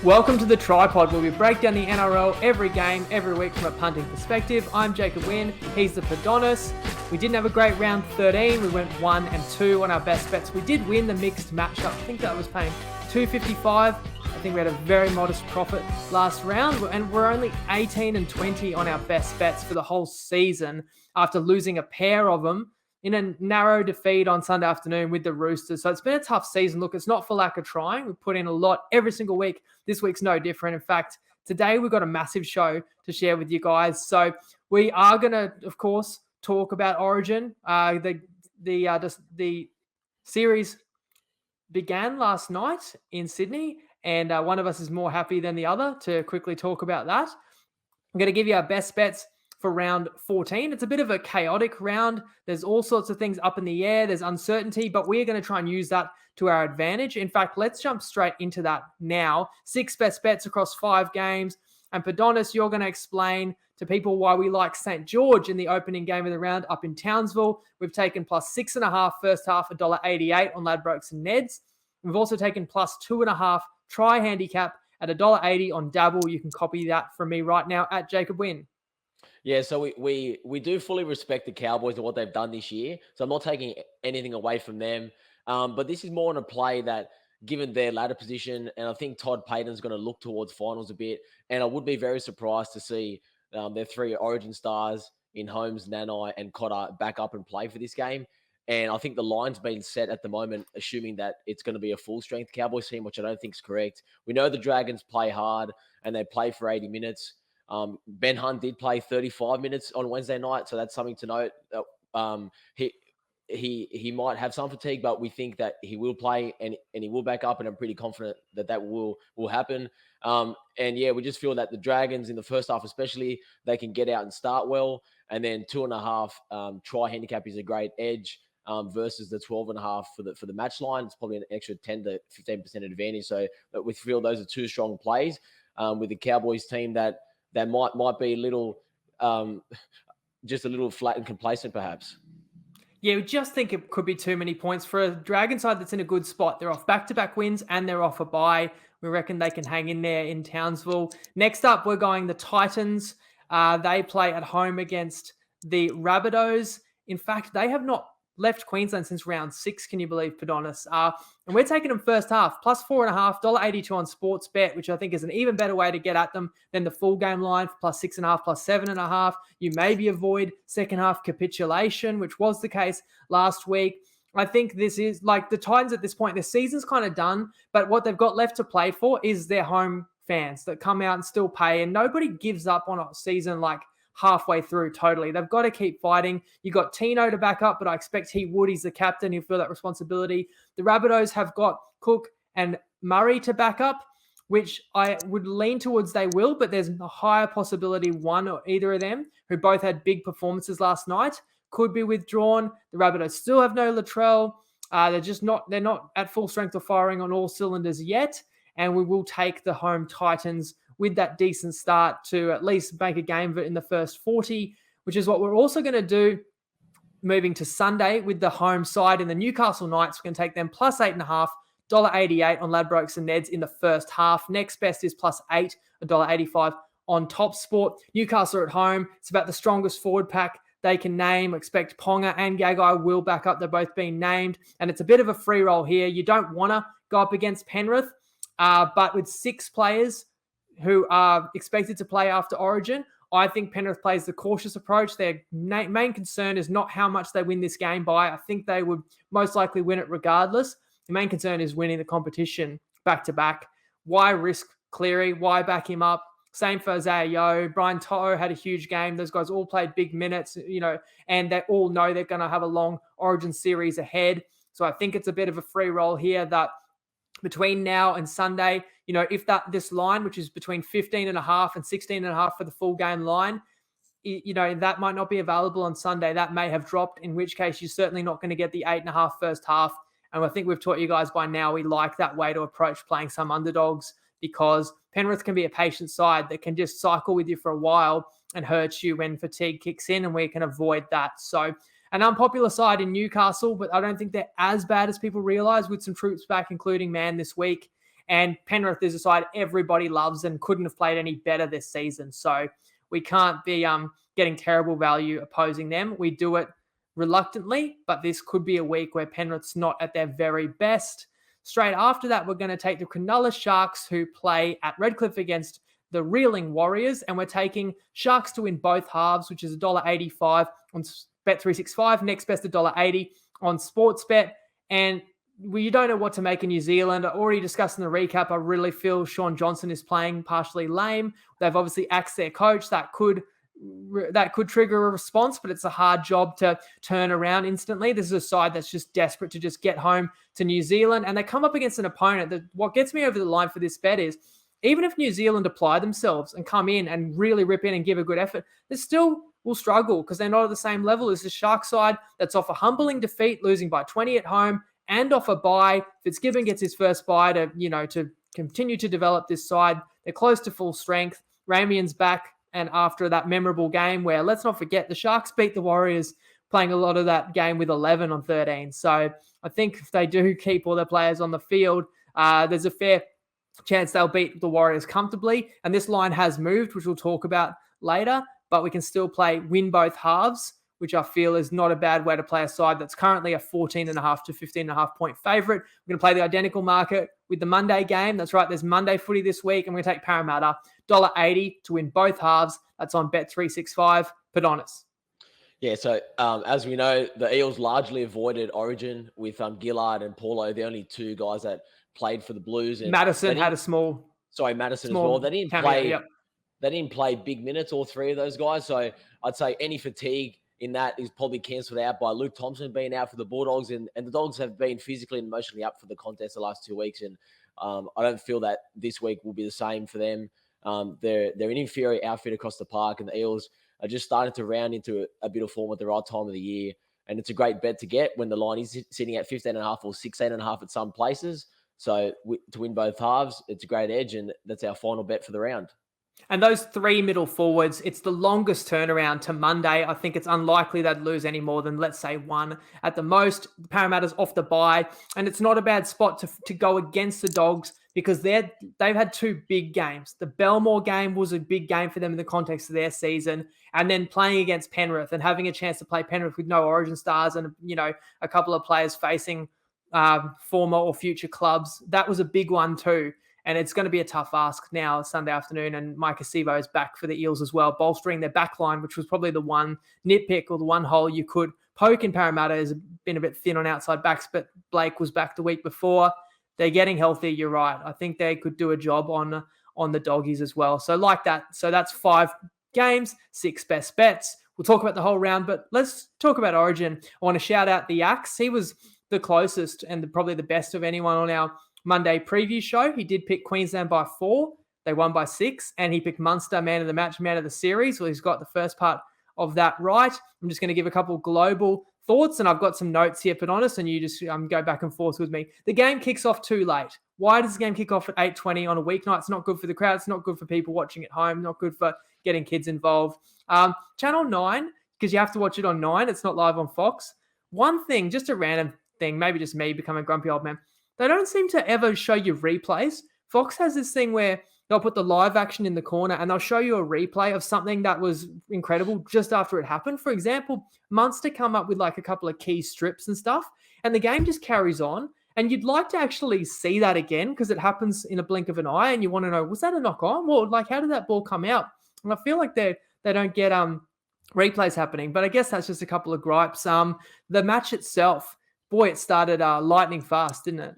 Welcome to the TryPod, where we break down the NRL every game, every week from a punting perspective. I'm Jacob Wynn, he's the Padonis. We didn't have a great round 13, we went 1 and 2 on our best bets. We did win the mixed matchup, I think that was paying $2.55. I think we had a very modest profit last round, and we're only 18 and 20 on our best bets for the whole season after losing a pair of them in a narrow defeat on Sunday afternoon with the Roosters. So it's been a tough season. Look, it's not for lack of trying. We've put in a lot every single week. This week's no different. In fact, today we've got a massive show to share with you guys. So we are going to, of course, talk about Origin. The series began last night in Sydney, and one of us is more happy than the other to quickly talk about that. I'm going to give you our best bets for round 14. It's a bit of a chaotic round. There's all sorts of things up in the air. There's uncertainty, but we're going to try and use that to our advantage. In fact, let's jump straight into that now. 6 best bets across 5 games. And Padonis, you're going to explain to people why we like St. George in the opening game of the round up in Townsville. We've taken plus 6.5 first half, $1.88 on Ladbrokes and Neds. We've also taken plus 2.5 try handicap at $1.80 on Dabble. You can copy that from me right now at Jacob Wynn. Yeah, so we do fully respect the Cowboys and what they've done this year. So I'm not taking anything away from them. But this is more on a play that, given their ladder position, and I think Todd Payten's going to look towards finals a bit. And I would be very surprised to see their 3 Origin stars in Holmes, Nanai, and Cotter back up and play for this game. And I think the line's been set at the moment, assuming that it's going to be a full-strength Cowboys team, which I don't think is correct. We know the Dragons play hard, and they play for 80 minutes. Ben Hunt did play 35 minutes on Wednesday night, so that's something to note. He might have some fatigue, but we think that he will play and he will back up, and I'm pretty confident that will happen. And yeah, we just feel that the Dragons in the first half especially, they can get out and start well, and then 2.5 try handicap is a great edge versus the 12.5 for the match line. It's probably an extra 10 to 15% advantage. So we feel those are 2 strong plays with the Cowboys team that might be a little, just a little flat and complacent, perhaps. Yeah, we just think it could be too many points for a Dragon side that's in a good spot. They're off back-to-back wins and they're off a bye. We reckon they can hang in there in Townsville. Next up, we're going the Titans. They play at home against the Rabbitohs. In fact, they have not left Queensland since round 6, can you believe, Padonis? And we're taking them first half, plus 4.5, $1.82 on sports bet, which I think is an even better way to get at them than the full game line for plus 6.5, plus 7.5. You maybe avoid second half capitulation, which was the case last week. I think this is like the Titans at this point, their season's kind of done, but what they've got left to play for is their home fans that come out and still pay, and nobody gives up on a season like halfway through totally. They've got to keep fighting. You got Tino to back up, but I expect he would. He's the captain. He'll feel that responsibility. The Rabbitohs have got Cook and Murray to back up, which I would lean towards they will, but there's a higher possibility one or either of them, who both had big performances last night, could be withdrawn. The Rabbitohs still have no Latrell. They're not at full strength or firing on all cylinders yet. And we will take the home Titans with that decent start to at least make a game of it in the first 40, which is what we're also going to do moving to Sunday with the home side in the Newcastle Knights. We're going to take them plus 8.5, $1.88 on Ladbrokes and Neds in the first half. Next best is plus 8, $1.85 on Top Sport. Newcastle are at home. It's about the strongest forward pack they can name. Expect Ponga and Gagai will back up. They're both being named. And it's a bit of a free roll here. You don't want to go up against Penrith, but with 6 players who are expected to play after Origin, I think Penrith plays the cautious approach. Their main concern is not how much they win this game by. I think they would most likely win it regardless. The main concern is winning the competition back-to-back. Why risk Cleary? Why back him up? Same for Isaiah Yeo. Brian To'o had a huge game. Those guys all played big minutes, and they all know they're going to have a long Origin series ahead. So I think it's a bit of a free roll here that between now and Sunday, if this line, which is between 15.5 and 16.5 for the full game line, that might not be available on Sunday. That may have dropped, in which case you're certainly not going to get the 8.5 first half. And I think we've taught you guys by now, we like that way to approach playing some underdogs, because Penrith can be a patient side that can just cycle with you for a while and hurt you when fatigue kicks in, and we can avoid that. So an unpopular side in Newcastle, but I don't think they're as bad as people realize, with some troops back, including Mann this week. And Penrith is a side everybody loves and couldn't have played any better this season. So we can't be getting terrible value opposing them. We do it reluctantly, but this could be a week where Penrith's not at their very best. Straight after that, we're going to take the Cronulla Sharks, who play at Redcliffe against the Reeling Warriors, and we're taking Sharks to win both halves, which is $1.85 on Bet365. Next best $1.80 on Sportsbet. And we don't know what to make of New Zealand. I already discussed in the recap, I really feel Sean Johnson is playing partially lame. They've obviously axed their coach. That could trigger a response, but it's a hard job to turn around instantly. This is a side that's just desperate to just get home to New Zealand, and they come up against an opponent that what gets me over the line for this bet is even if New Zealand apply themselves and come in and really rip in and give a good effort, they still will struggle because they're not at the same level as the Shark side that's off a humbling defeat, losing by 20 at home, and off a bye. Fitzgibbon gets his first bye to continue to develop this side. They're close to full strength. Ramian's back. And after that memorable game where, let's not forget, the Sharks beat the Warriors, playing a lot of that game with 11 on 13. So I think if they do keep all their players on the field, there's a fair chance they'll beat the Warriors comfortably. And this line has moved, which we'll talk about later, but we can still win both halves, which I feel is not a bad way to play a side that's currently a 14.5 to 15.5 point favorite. We're going to play the identical market with the Monday game. That's right, there's Monday footy this week, and we're going to take Parramatta, $1.80 to win both halves. That's on Bet365. Padonis. Yeah, so as we know, the Eels largely avoided Origin with Gillard and Paulo, the only two guys that played for the Blues. And Madison had a small... Sorry, Madison as well. They didn't cameo, play... Yep. They didn't play big minutes, all three of those guys. So I'd say any fatigue in that is probably cancelled out by Luke Thompson being out for the Bulldogs. And the Dogs have been physically and emotionally up for the contest the last 2 weeks. And I don't feel that this week will be the same for them. They're an inferior outfit across the park, and the Eels are just starting to round into a bit of form at the right time of the year. And it's a great bet to get when the line is sitting at 15.5 or 16.5 at some places. So to win both halves, it's a great edge, and that's our final bet for the round. And those three middle forwards, it's the longest turnaround to Monday. I think it's unlikely they'd lose any more than, let's say, one at the most. The Parramatta's off the bye, and it's not a bad spot to go against the Dogs because they've had two big games. The Belmore game was a big game for them in the context of their season, and then playing against Penrith and having a chance to play Penrith with no Origin stars and, a couple of players facing former or future clubs. That was a big one too. And it's going to be a tough ask now Sunday afternoon. And Mike Acevo is back for the Eels as well, bolstering their back line, which was probably the one nitpick or the one hole you could poke in. Parramatta has been a bit thin on outside backs, but Blake was back the week before. They're getting healthy. You're right. I think they could do a job on the Doggies as well. So like that. So that's 5 games, 6 best bets. We'll talk about the whole round, but let's talk about Origin. I want to shout out the Axe. He was the closest and probably the best of anyone on our Monday preview show. He did pick Queensland by 4. They won by 6. And he picked Munster man of the match, man of the series. Well, he's got the first part of that right. I'm just going to give a couple global thoughts, and I've got some notes here, Padonis, and you just go back and forth with me. The game kicks off too late. Why does the game kick off at 8:20 on a weeknight? It's not good for the crowd. It's not good for people watching at home. Not good for getting kids involved. Channel 9, because you have to watch it on 9. It's not live on Fox. One thing, just a random thing, maybe just me becoming a grumpy old man. They don't seem to ever show you replays. Fox has this thing where they'll put the live action in the corner and they'll show you a replay of something that was incredible just after it happened. For example, Munster come up with like a couple of key strips and stuff, and the game just carries on. And you'd like to actually see that again because it happens in a blink of an eye, and you want to know, was that a knock on? Well, like, how did that ball come out? And I feel like they don't get replays happening, but I guess that's just a couple of gripes. The match itself, boy, it started lightning fast, didn't it?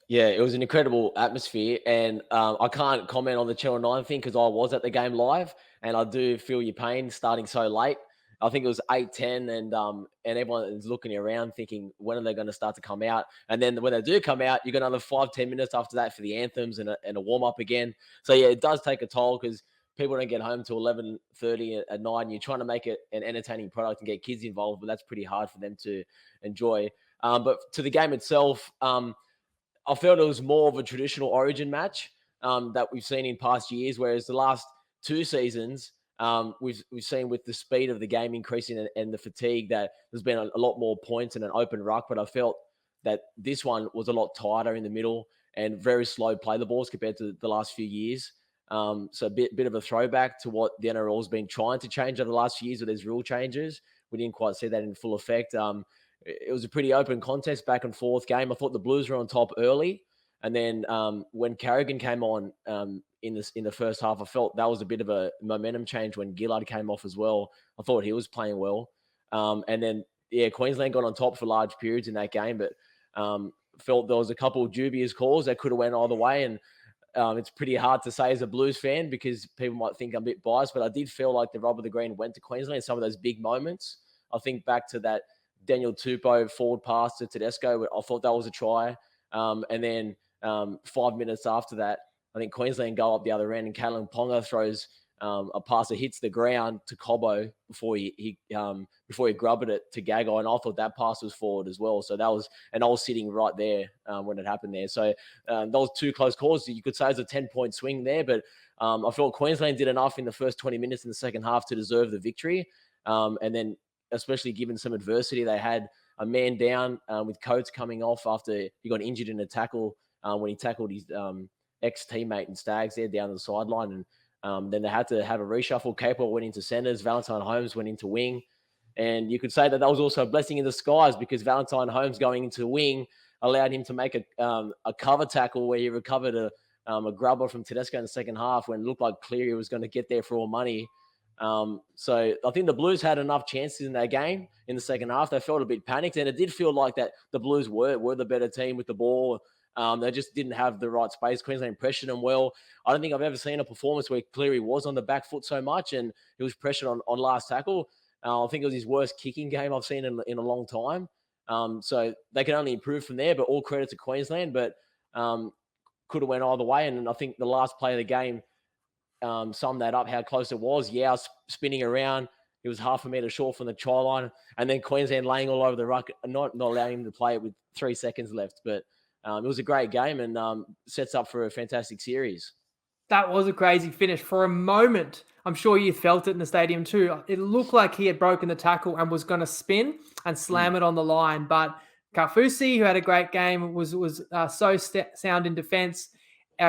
Yeah, it was an incredible atmosphere, and I can't comment on the Channel 9 thing because I was at the game live, and I do feel your pain starting so late. I think it was 8:10, and everyone is looking around thinking, when are they going to start to come out? And then when they do come out, you got another 5-10 minutes after that for the anthems and a warm-up again. So, yeah, it does take a toll because people don't get home till 11:30 at night, and you're trying to make it an entertaining product and get kids involved, but that's pretty hard for them to enjoy. But to the game itself, I felt it was more of a traditional Origin match that we've seen in past years, whereas the last 2 seasons, we've seen with the speed of the game increasing and the fatigue that there's been a lot more points and an open ruck. But I felt that this one was a lot tighter in the middle, and very slow play the balls compared to the last few years. So a bit of a throwback to what the NRL has been trying to change over the last few years with these rule changes. We didn't quite see that in full effect. It was a pretty open contest, back and forth game. I thought the Blues were on top early, and then when Carrigan came on in the first half, I felt that was a bit of a momentum change when Gillard came off as well. I thought he was playing well, and then Queensland got on top for large periods in that game, but felt there was a couple of dubious calls that could have went either way, and it's pretty hard to say as a Blues fan because people might think I'm a bit biased, but I did feel like the rub of the green went to Queensland in some of those big moments. I think back to that Daniel Tupou forward pass to Tedesco. I thought that was a try. And then 5 minutes after that, I think Queensland go up the other end and Kalen Ponga throws a pass that hits the ground to Cobbo before he grubbed it to Gagai, and I thought that pass was forward as well. So that was, and I was sitting right there when it happened there. So those two close calls, you could say it was a 10-point swing there, but I felt Queensland did enough in the first 20 minutes in the second half to deserve the victory. And then, especially given some adversity, they had a man down with Coates coming off after he got injured in a tackle when he tackled his ex-teammate in Stags there down the sideline, and then they had to have a reshuffle. Capewell went into centres. Valentine Holmes went into wing. And you could say that was also a blessing in disguise because Valentine Holmes going into wing allowed him to make a cover tackle where he recovered a grubber from Tedesco in the second half when it looked like Cleary was going to get there for all money. So I think the Blues had enough chances in that game in the second half. They felt a bit panicked, and it did feel like that the Blues were the better team with the ball. They just didn't have the right space. Queensland pressured them well. I don't think I've ever seen a performance where Cleary was on the back foot so much and he was pressured on last tackle. I think it was his worst kicking game I've seen in a long time. So they can only improve from there, but all credit to Queensland. But could have went either way. And I think the last play of the game summed that up, how close it was. Yeah, spinning around. He was half a metre short from the try line. And then Queensland laying all over the ruck, not allowing him to play it with 3 seconds left. But it was a great game and sets up for a fantastic series. That was a crazy finish. For a moment, I'm sure you felt it in the stadium too. It looked like he had broken the tackle and was going to spin and slam it on the line. But Kaufusi, who had a great game, was so sound in defense.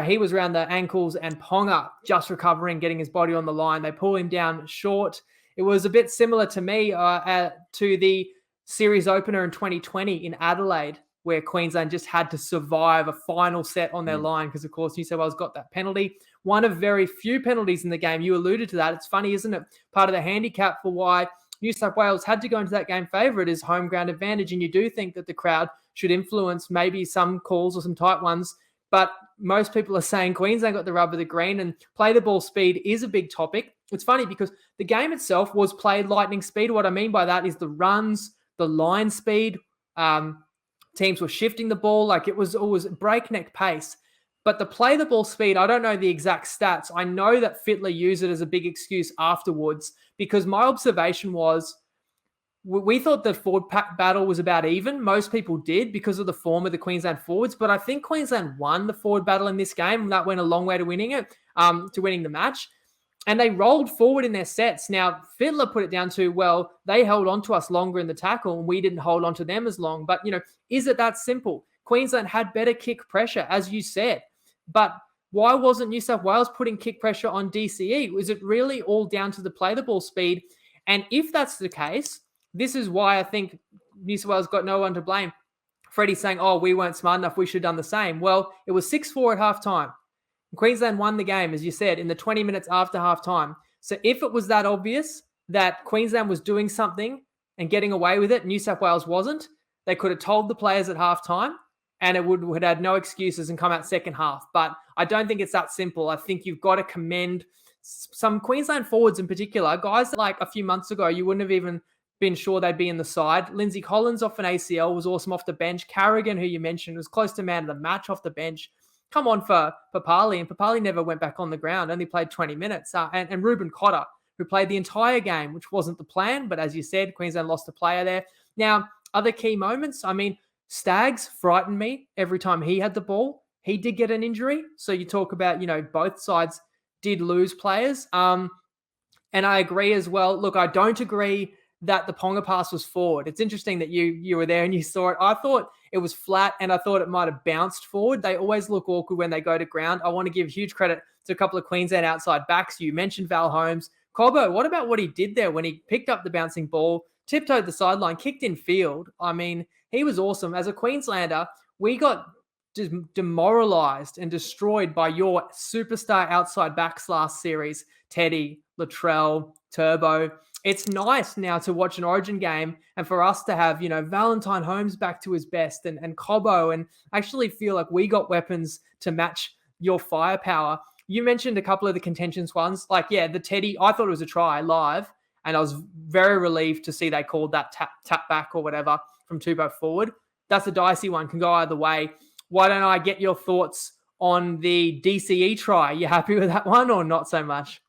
He was around the ankles, and Ponga just recovering, getting his body on the line. They pull him down short. It was a bit similar to me to the series opener in 2020 in Adelaide, where Queensland just had to survive a final set on their line because, of course, New South Wales got that penalty. One of very few penalties in the game. You alluded to that. It's funny, isn't it? Part of the handicap for why New South Wales had to go into that game favourite is home ground advantage, and you do think that the crowd should influence maybe some calls or some tight ones, but most people are saying Queensland got the rub of the green, and play the ball speed is a big topic. It's funny because the game itself was played lightning speed. What I mean by that is the runs, the line speed, teams were shifting the ball. Like it was breakneck pace. But the play the ball speed, I don't know the exact stats. I know that Fittler used it as a big excuse afterwards because my observation was we thought the forward battle was about even. Most people did because of the form of the Queensland forwards. But I think Queensland won the forward battle in this game, and that went a long way to winning it, to winning the match. And they rolled forward in their sets. Now, Fittler put it down to, well, they held on to us longer in the tackle and we didn't hold on to them as long. But, is it that simple? Queensland had better kick pressure, as you said. But why wasn't New South Wales putting kick pressure on DCE? Was it really all down to the play the ball speed? And if that's the case, this is why I think New South Wales got no one to blame. Freddie's saying, we weren't smart enough, we should have done the same. Well, it was 6-4 at halftime. Queensland won the game, as you said, in the 20 minutes after halftime. So if it was that obvious that Queensland was doing something and getting away with it, New South Wales wasn't, they could have told the players at halftime and it would have had no excuses and come out second half. But I don't think it's that simple. I think you've got to commend some Queensland forwards in particular, guys that like a few months ago, you wouldn't have even been sure they'd be in the side. Lindsay Collins off an ACL was awesome off the bench. Carrigan, who you mentioned, was close to man of the match off the bench. Come on for Papali, and Papali never went back on the ground, only played 20 minutes. And Ruben Cotter, who played the entire game, which wasn't the plan, but as you said, Queensland lost a player there. Now, other key moments, Stags frightened me every time he had the ball. He did get an injury, so you talk about, both sides did lose players. And I agree as well. Look, I don't agree that the Ponga pass was forward. It's interesting that you were there and you saw it. I thought it was flat and I thought it might have bounced forward. They always look awkward when they go to ground. I want to give huge credit to a couple of Queensland outside backs. You mentioned Val Holmes. Cobbo, what about what he did there when he picked up the bouncing ball, tiptoed the sideline, kicked in field? I mean, he was awesome. As a Queenslander, we got demoralized and destroyed by your superstar outside backs last series, Teddy, Latrell, Turbo. It's nice now to watch an Origin game and for us to have, Valentine Holmes back to his best and Cobbo, and actually feel like we got weapons to match your firepower. You mentioned a couple of the contentions ones. Like, yeah, the Teddy, I thought it was a try live, and I was very relieved to see they called that tap back or whatever from Turbo forward. That's a dicey one, can go either way. Why don't I get your thoughts on the DCE try? You happy with that one or not so much?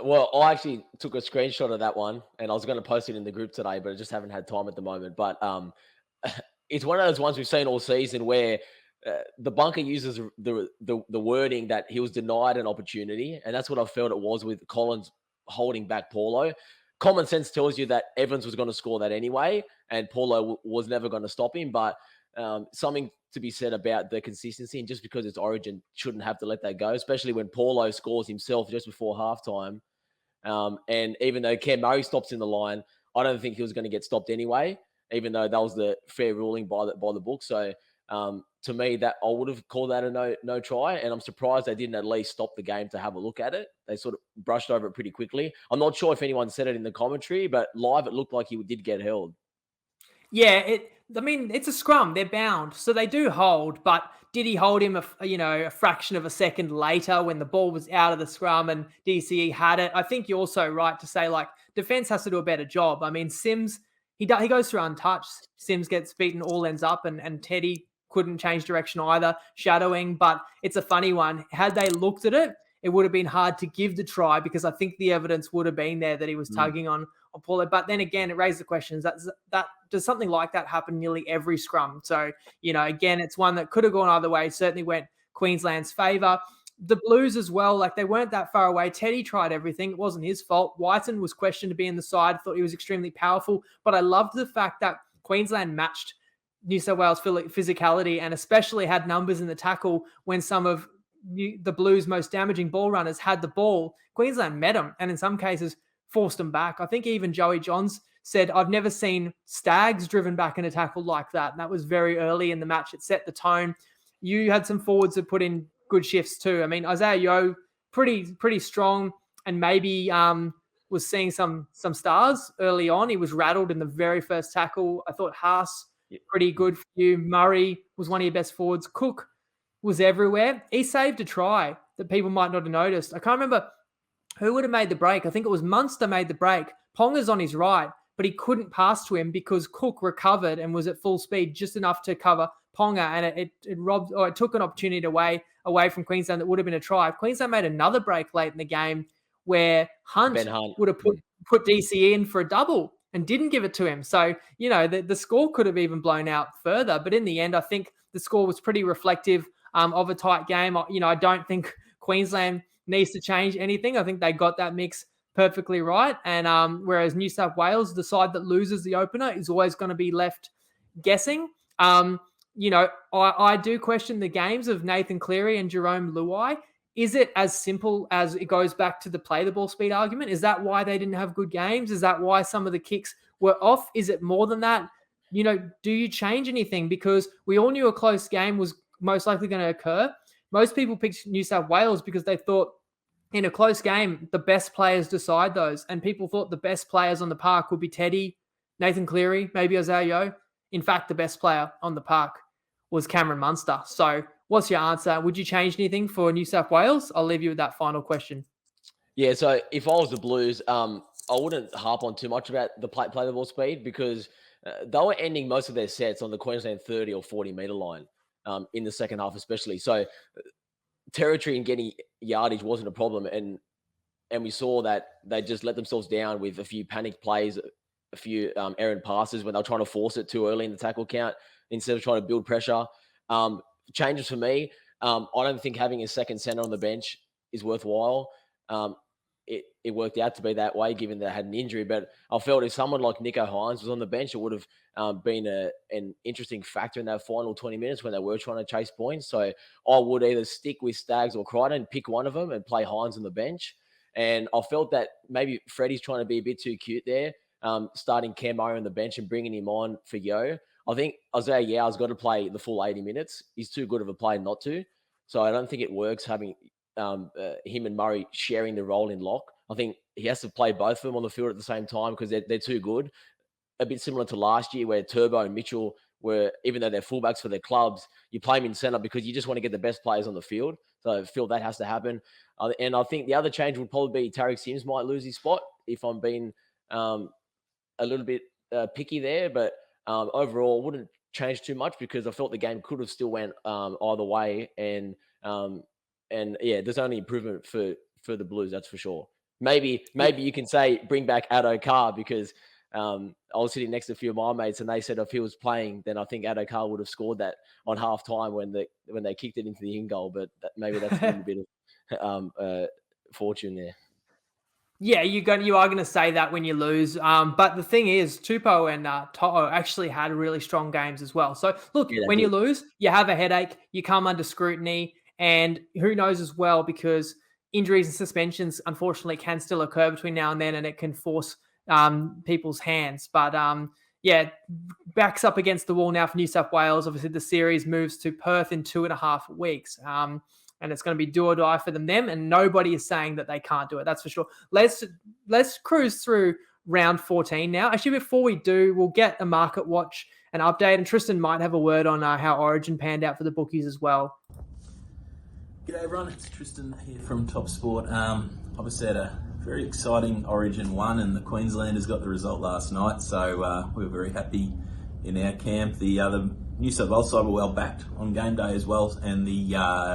Well, I actually took a screenshot of that one, and I was going to post it in the group today, but I just haven't had time at the moment. But it's one of those ones we've seen all season where the bunker uses the wording that he was denied an opportunity, and that's what I felt it was with Collins holding back Paulo. Common sense tells you that Evans was going to score that anyway, and Paulo was never going to stop him. But something to be said about the consistency, and just because it's Origin, shouldn't have to let that go, especially when Paulo scores himself just before halftime. And even though Cam Murray stops in the line, I don't think he was going to get stopped anyway, even though that was the fair ruling by the book. So to me, that I would have called that a no try, and I'm surprised they didn't at least stop the game to have a look at it. They sort of brushed over it pretty quickly. I'm not sure if anyone said it in the commentary, but live it looked like he did get held. Yeah, it's a scrum. They're bound, so they do hold. But did he hold him a fraction of a second later when the ball was out of the scrum and DCE had it? I think you're also right to say like defense has to do a better job. I mean, Sims he goes through untouched. Sims gets beaten all ends up, and Teddy couldn't change direction either, shadowing. But it's a funny one. Had they looked at it, it would have been hard to give the try because I think the evidence would have been there that he was tugging on Paulo. But then again, it raised the questions that does something like that happen nearly every scrum? So, again, it's one that could have gone either way. Certainly went Queensland's favour. The Blues as well, like they weren't that far away. Teddy tried everything. It wasn't his fault. Whiten was questioned to be in the side, thought he was extremely powerful. But I loved the fact that Queensland matched New South Wales physicality and especially had numbers in the tackle when some of the Blues' most damaging ball runners had the ball. Queensland met them and in some cases forced them back. I think even Joey Johns said, I've never seen Stags driven back in a tackle like that. And that was very early in the match. It set the tone. You had some forwards that put in good shifts too. I mean, Isaiah Yeo, pretty strong and maybe was seeing some stars early on. He was rattled in the very first tackle. I thought Haas, pretty good for you. Murray was one of your best forwards. Cook was everywhere. He saved a try that people might not have noticed. I can't remember who would have made the break. I think it was Munster made the break. Ponga's on his right, but he couldn't pass to him because Cook recovered and was at full speed just enough to cover Ponga, and it took an opportunity away from Queensland that would have been a try. Queensland made another break late in the game where Hunt would have put DC in for a double and didn't give it to him. So, the score could have even blown out further. But in the end, I think the score was pretty reflective of a tight game. I don't think Queensland needs to change anything. I think they got that mix perfectly right. And whereas New South Wales, the side that loses the opener, is always going to be left guessing. I do question the games of Nathan Cleary and Jerome Luai. Is it as simple as it goes back to the play the ball speed argument? Is that why they didn't have good games? Is that why some of the kicks were off? Is it more than that? Do you change anything? Because we all knew a close game was most likely going to occur. Most people picked New South Wales because they thought in a close game, the best players decide those. And people thought the best players on the park would be Teddy, Nathan Cleary, maybe Isaiah Yeo. In fact, the best player on the park was Cameron Munster. So what's your answer? Would you change anything for New South Wales? I'll leave you with that final question. Yeah, so if I was the Blues, I wouldn't harp on too much about the play the ball speed because they were ending most of their sets on the Queensland 30 or 40 metre line in the second half especially. So territory and getting yardage wasn't a problem. And we saw that they just let themselves down with a few panic plays, a few errant passes when they were trying to force it too early in the tackle count instead of trying to build pressure. Changes for me. I don't think having a second centre on the bench is worthwhile. it worked out to be that way, given they had an injury. But I felt if someone like Nico Hines was on the bench, it would have been an interesting factor in that final 20 minutes when they were trying to chase points. So I would either stick with Staggs or Crichton, pick one of them and play Hines on the bench. And I felt that maybe Freddie's trying to be a bit too cute there, starting Cam Murray on the bench and bringing him on for Yo. I think Isaiah Yow's got to play the full 80 minutes. He's too good of a player not to. So I don't think it works having him and Murray sharing the role in lock. I think he has to play both of them on the field at the same time because they're too good. A bit similar to last year where Turbo and Mitchell were, even though they're fullbacks for their clubs, you play them in centre because you just want to get the best players on the field. So I feel that has to happen. And I think the other change would probably be Tarek Sims might lose his spot if I'm being a little bit picky there. But overall, wouldn't change too much because I felt the game could have still went either way. And yeah, there's only improvement for the Blues, that's for sure. Maybe you can say bring back Addo Carr because I was sitting next to a few of my mates and they said if he was playing, then I think Addo Carr would have scored that on half time when they kicked it into the in goal. But maybe that's a bit of fortune there. Yeah, you are gonna say that when you lose. But the thing is, Tupou and To'o actually had really strong games as well. So look, when you lose, you have a headache, you come under scrutiny, and who knows as well, because injuries and suspensions unfortunately can still occur between now and then, and it can force people's hands. But yeah, backs up against the wall now for New South Wales. Obviously, the series moves to Perth in 2.5 weeks. And it's going to be do or die for them, and nobody is saying that they can't do it. That's for sure. Let's cruise through round 14 now. Actually, before we do, we'll get a market watch and update, and Tristan might have a word on how Origin panned out for the bookies as well. G'day everyone, it's Tristan here from Top Sport. Obviously had a very exciting Origin 1 and the Queenslanders got the result last night, so we were very happy in our camp. The New South Wales side were well backed on game day as well, and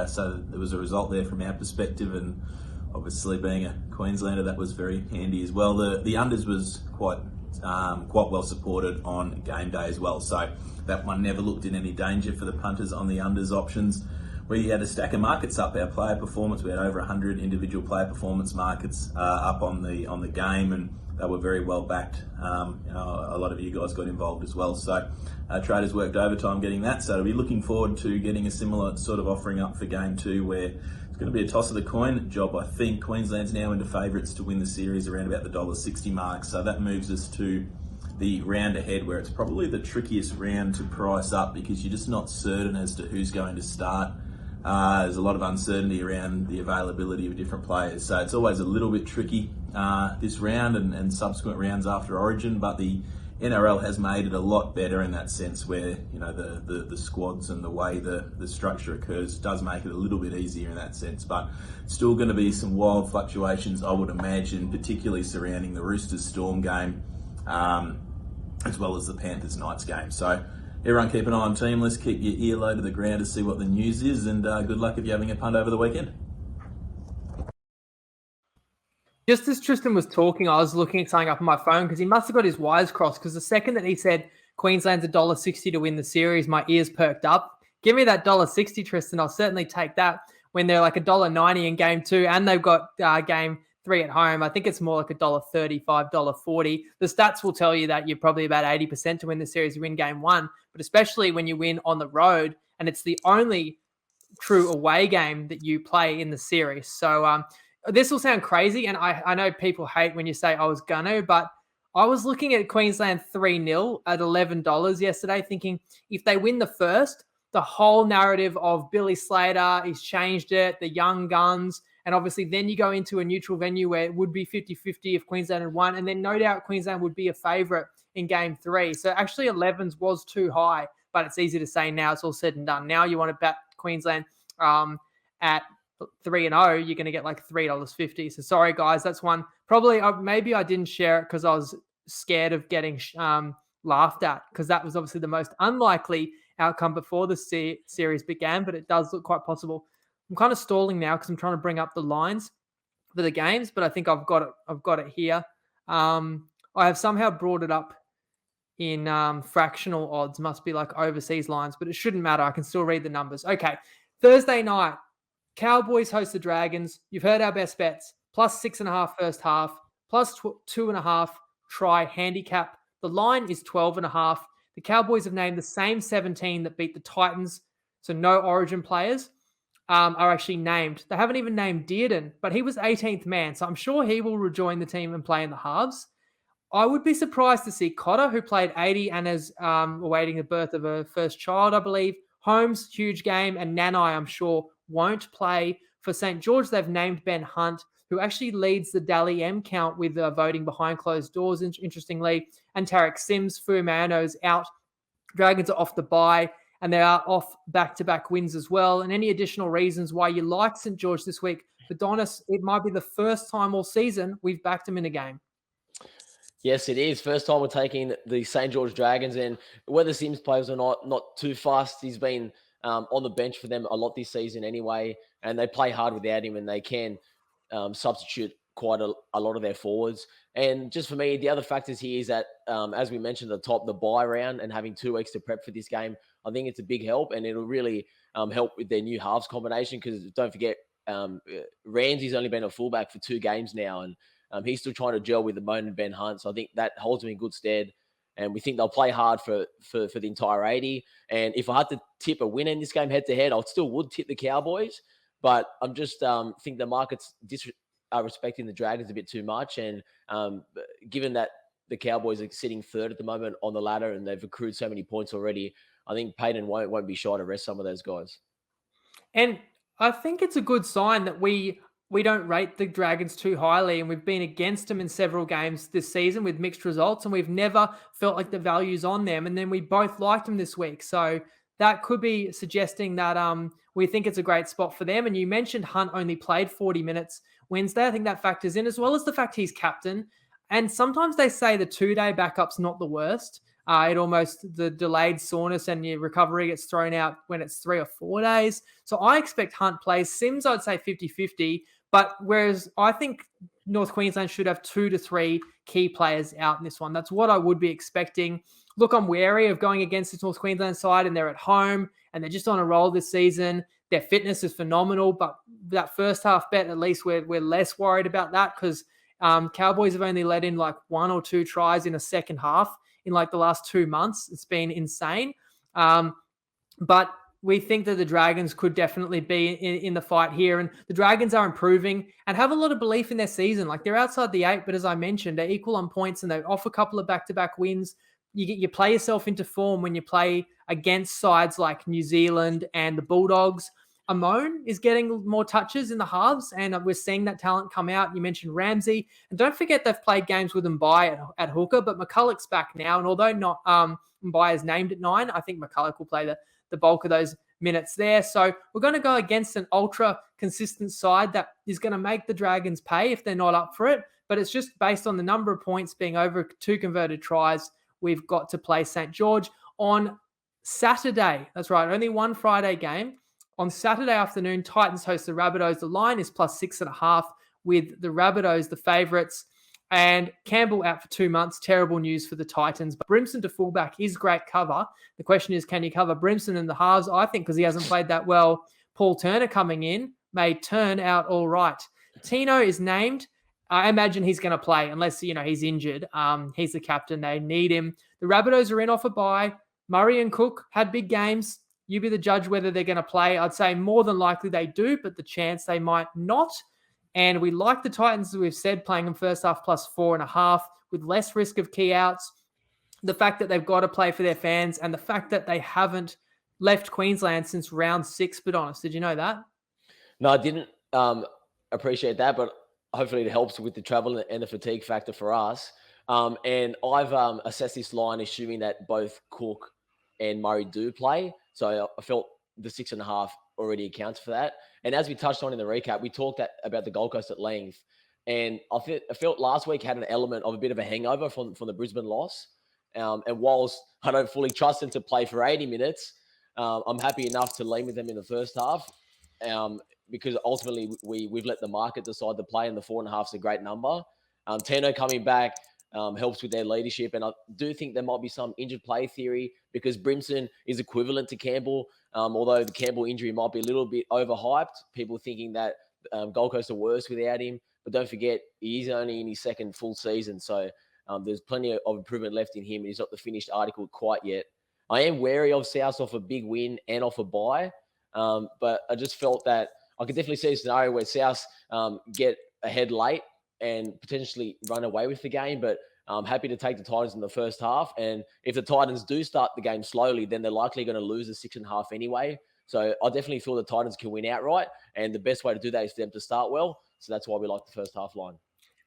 so there was a result there from our perspective, and obviously being a Queenslander that was very handy as well. The unders was quite well supported on game day as well, so that one never looked in any danger for the punters on the unders options. We had a stack of markets up. Our player performance, we had over 100 individual player performance markets up on the game, and they were very well backed. A lot of you guys got involved as well. So traders worked overtime getting that. So to be looking forward to getting a similar sort of offering up for game 2 where it's going to be a toss of the coin job. I think Queensland's now into favourites to win the series around about the $1.60 mark. So that moves us to the round ahead where it's probably the trickiest round to price up because you're just not certain as to who's going to start. There's a lot of uncertainty around the availability of different players. So it's always a little bit tricky this round and subsequent rounds after Origin, but the NRL has made it a lot better in that sense where, you know, the squads and the way the structure occurs does make it a little bit easier in that sense, but still going to be some wild fluctuations, I would imagine, particularly surrounding the Roosters Storm game, as well as the Panthers Knights game. So everyone keep an eye on Teamless, keep your ear low to the ground to see what the news is, and good luck if you're having a punt over the weekend. Just as Tristan was talking, I was looking at something up on my phone because he must have got his wires crossed, because the second that he said Queensland's $1.60 to win the series, my ears perked up. Give me that $1.60, Tristan. I'll certainly take that when they're like $1.90 in game 2 and they've got game 3 at home. I think it's more like $1.35, $1.40. The stats will tell you that you're probably about 80% to win the series, you win game 1, but especially when you win on the road and it's the only true away game that you play in the series. So this will sound crazy, and I know people hate when you say I was gonna, but I was looking at Queensland 3-0 at $11 yesterday, thinking if they win the first, the whole narrative of Billy Slater, he's changed it, the young guns, and obviously then you go into a neutral venue where it would be 50-50 if Queensland had won, and then no doubt Queensland would be a favourite in game 3. So actually 11s was too high, but it's easy to say now it's all said and done. Now you want to bet Queensland at 3-0, you're going to get like $3.50. So sorry, guys, that's one. Probably, maybe I didn't share it because I was scared of getting laughed at, because that was obviously the most unlikely outcome before the series began, but it does look quite possible. I'm kind of stalling now because I'm trying to bring up the lines for the games, but I think I've got it here. I have somehow brought it up in fractional odds, must be like overseas lines, but it shouldn't matter. I can still read the numbers. Okay, Thursday night, Cowboys host the Dragons. You've heard our best bets. plus 6.5 first half, plus 2.5 try handicap. The line is 12.5. The Cowboys have named the same 17 that beat the Titans, so no Origin players are actually named. They haven't even named Dearden, but he was 18th man, so I'm sure he will rejoin the team and play in the halves. I would be surprised to see Cotter, who played 80 and is awaiting the birth of a first child, I believe. Holmes, huge game, and Nanai, I'm sure, won't play. For St. George, they've named Ben Hunt, who actually leads the Dally M count with voting behind closed doors, interestingly. And Tarek Sims, Fuimaono is out. Dragons are off the bye, and they are off back-to-back wins as well. And any additional reasons why you like St. George this week, Adonis, it might be the first time all season we've backed them in a game. Yes, it is. First time we're taking the St. George Dragons, and whether Sims plays or not too fast. He's been on the bench for them a lot this season anyway, and they play hard without him, and they can substitute quite a lot of their forwards. And just for me, the other factors here is that, as we mentioned at the top, the bye round and having 2 weeks to prep for this game, I think it's a big help, and it'll really help with their new halves combination, because don't forget, Ramsey's only been a fullback for 2 games now, and he's still trying to gel with the Moan and Ben Hunt. So I think that holds him in good stead. And we think they'll play hard for the entire 80. And if I had to tip a win in this game head-to-head, I still would tip the Cowboys. But I'm just think the market's are respecting the Dragons a bit too much. And given that the Cowboys are sitting third at the moment on the ladder and they've accrued so many points already, I think Payton won't be shy to rest some of those guys. And I think it's a good sign that we don't rate the Dragons too highly, and we've been against them in several games this season with mixed results, and we've never felt like the value's on them. And then we both liked them this week. So that could be suggesting that we think it's a great spot for them. And you mentioned Hunt only played 40 minutes Wednesday. I think that factors in, as well as the fact he's captain. And sometimes they say the 2-day backup's not the worst. The delayed soreness and your recovery gets thrown out when it's 3 or 4 days. So I expect Hunt plays. Sims, I'd say 50-50. But whereas I think North Queensland should have 2 to 3 key players out in this one. That's what I would be expecting. Look, I'm wary of going against this North Queensland side, and they're at home and they're just on a roll this season. Their fitness is phenomenal, but that first half bet, at least we're less worried about that, because Cowboys have only let in like 1 or 2 tries in a second half in like the last 2 months. It's been insane. But we think that the Dragons could definitely be in the fight here. And the Dragons are improving and have a lot of belief in their season. Like, they're outside the 8, but as I mentioned, they're equal on points and they're off a couple of back-to-back wins. You play yourself into form when you play against sides like New Zealand and the Bulldogs. Amon is getting more touches in the halves, and we're seeing that talent come out. You mentioned Ramsey. And don't forget they've played games with Mbai at hooker, but McCulloch's back now. And although not Mbai is named at 9, I think McCulloch will play the bulk of those minutes there. So we're going to go against an ultra consistent side that is going to make the Dragons pay if they're not up for it. But it's just based on the number of points being over 2 converted tries. We've got to play St. George on Saturday. That's right. Only one Friday game. On Saturday afternoon, Titans host the Rabbitohs. The line is plus 6.5 with the Rabbitohs, the favourites. And Campbell out for 2 months. Terrible news for the Titans. But Brimson to fullback is great cover. The question is, can you cover Brimson in the halves? I think because he hasn't played that well. Paul Turner coming in may turn out all right. Tino is named. I imagine he's going to play unless, he's injured. He's the captain. They need him. The Rabbitohs are in off a bye. Murray and Cook had big games. You be the judge whether they're going to play. I'd say more than likely they do, but the chance they might not. And we like the Titans, as we've said, playing them first half plus 4.5 with less risk of key outs. The fact that they've got to play for their fans and the fact that they haven't left Queensland since round 6, but honest. Did you know that? No, I didn't appreciate that, but hopefully it helps with the travel and the fatigue factor for us. And I've assessed this line assuming that both Cook and Murray do play. So I felt the 6.5 already accounts for that. And as we touched on in the recap, we talked about the Gold Coast at length. And I felt last week had an element of a bit of a hangover from the Brisbane loss. And whilst I don't fully trust them to play for 80 minutes, I'm happy enough to lean with them in the first half. Because ultimately we've let the market decide to play, and the 4.5 is a great number. Tino coming back helps with their leadership, and I do think there might be some injured play theory because Brimson is equivalent to Campbell, although the Campbell injury might be a little bit overhyped. People thinking that Gold Coast are worse without him. But don't forget, he's only in his second full season. So there's plenty of improvement left in him. And he's not the finished article quite yet. I am wary of South off a big win and off a bye. But I just felt that I could definitely see a scenario where South get ahead late and potentially run away with the game. But I'm happy to take the Titans in the first half. And if the Titans do start the game slowly, then they're likely going to lose the 6.5 anyway. So I definitely feel the Titans can win outright. And the best way to do that is for them to start well. So that's why we like the first half line.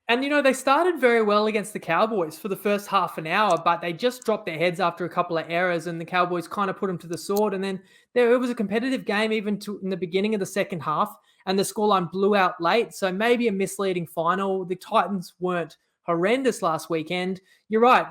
And, they started very well against the Cowboys for the first half an hour, but they just dropped their heads after a couple of errors, and the Cowboys kind of put them to the sword. And then it was a competitive game even in the beginning of the second half, and the scoreline blew out late. So maybe a misleading final. The Titans weren't horrendous last weekend. You're right.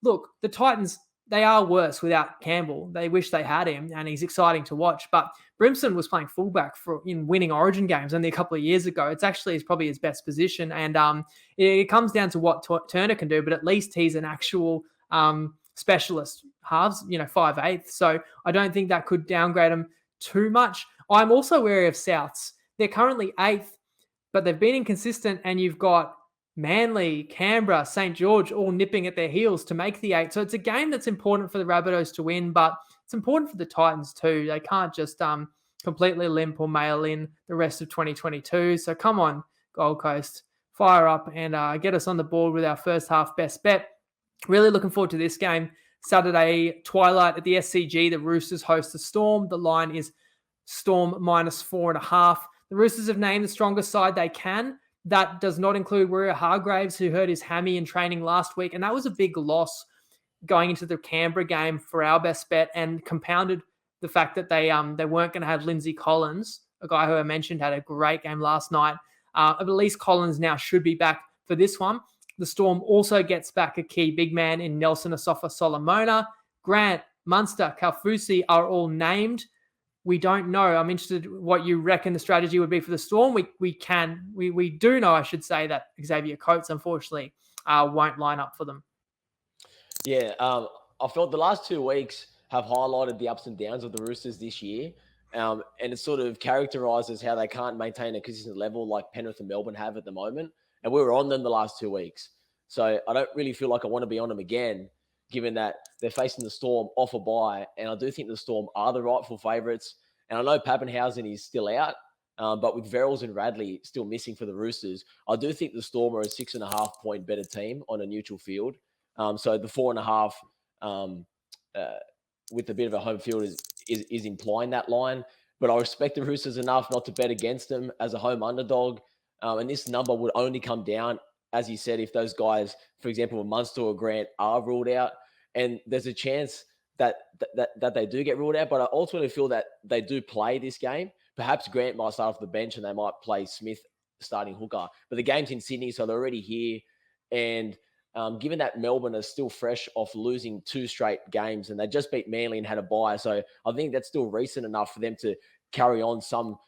Look, the Titans, they are worse without Campbell. They wish they had him, and he's exciting to watch. But Brimson was playing fullback in winning Origin games only a couple of years ago. It's probably his best position, and it comes down to what Turner can do. But at least he's an actual specialist halves, 5/8. So I don't think that could downgrade him too much. I'm also wary of Souths. They're currently 8th, but they've been inconsistent, and you've got Manly, Canberra, St. George all nipping at their heels to make the 8. So it's a game that's important for the Rabbitohs to win, but it's important for the Titans too. They can't just completely limp or mail in the rest of 2022. So come on, Gold Coast, fire up and get us on the board with our first half best bet. Really looking forward to this game. Saturday twilight at the SCG, the Roosters host the Storm. The line is Storm -4.5. The Roosters have named the strongest side they can. That does not include Warrior Hargraves, who hurt his hammy in training last week. And that was a big loss going into the Canberra game for our best bet, and compounded the fact that they weren't going to have Lindsay Collins, a guy who I mentioned had a great game last night. At least Collins now should be back for this one. The Storm also gets back a key big man in Nelson Asafa Solomona. Grant, Munster, Kaufusi are all named. We don't know. I'm interested in what you reckon the strategy would be for the Storm. We do know, I should say, that Xavier Coates, unfortunately, won't line up for them. Yeah, I felt the last 2 weeks have highlighted the ups and downs of the Roosters this year. And it sort of characterises how they can't maintain a consistent level like Penrith and Melbourne have at the moment. And we were on them the last 2 weeks. So I don't really feel like I want to be on them again, given that they're facing the Storm off a bye. And I do think the Storm are the rightful favourites. And I know Pappenhausen is still out, but with Verrills and Radley still missing for the Roosters, I do think the Storm are a 6.5 point better team on a neutral field. So the 4.5 with a bit of a home field is implying that line. But I respect the Roosters enough not to bet against them as a home underdog. And this number would only come down, as you said, if those guys, for example, Munster or Grant, are ruled out. And there's a chance that they do get ruled out. But I ultimately feel that they do play this game. Perhaps Grant might start off the bench and they might play Smith starting hooker. But the game's in Sydney, so they're already here. And given that Melbourne are still fresh off losing 2 straight games and they just beat Manly and had a bye, so I think that's still recent enough for them to carry on some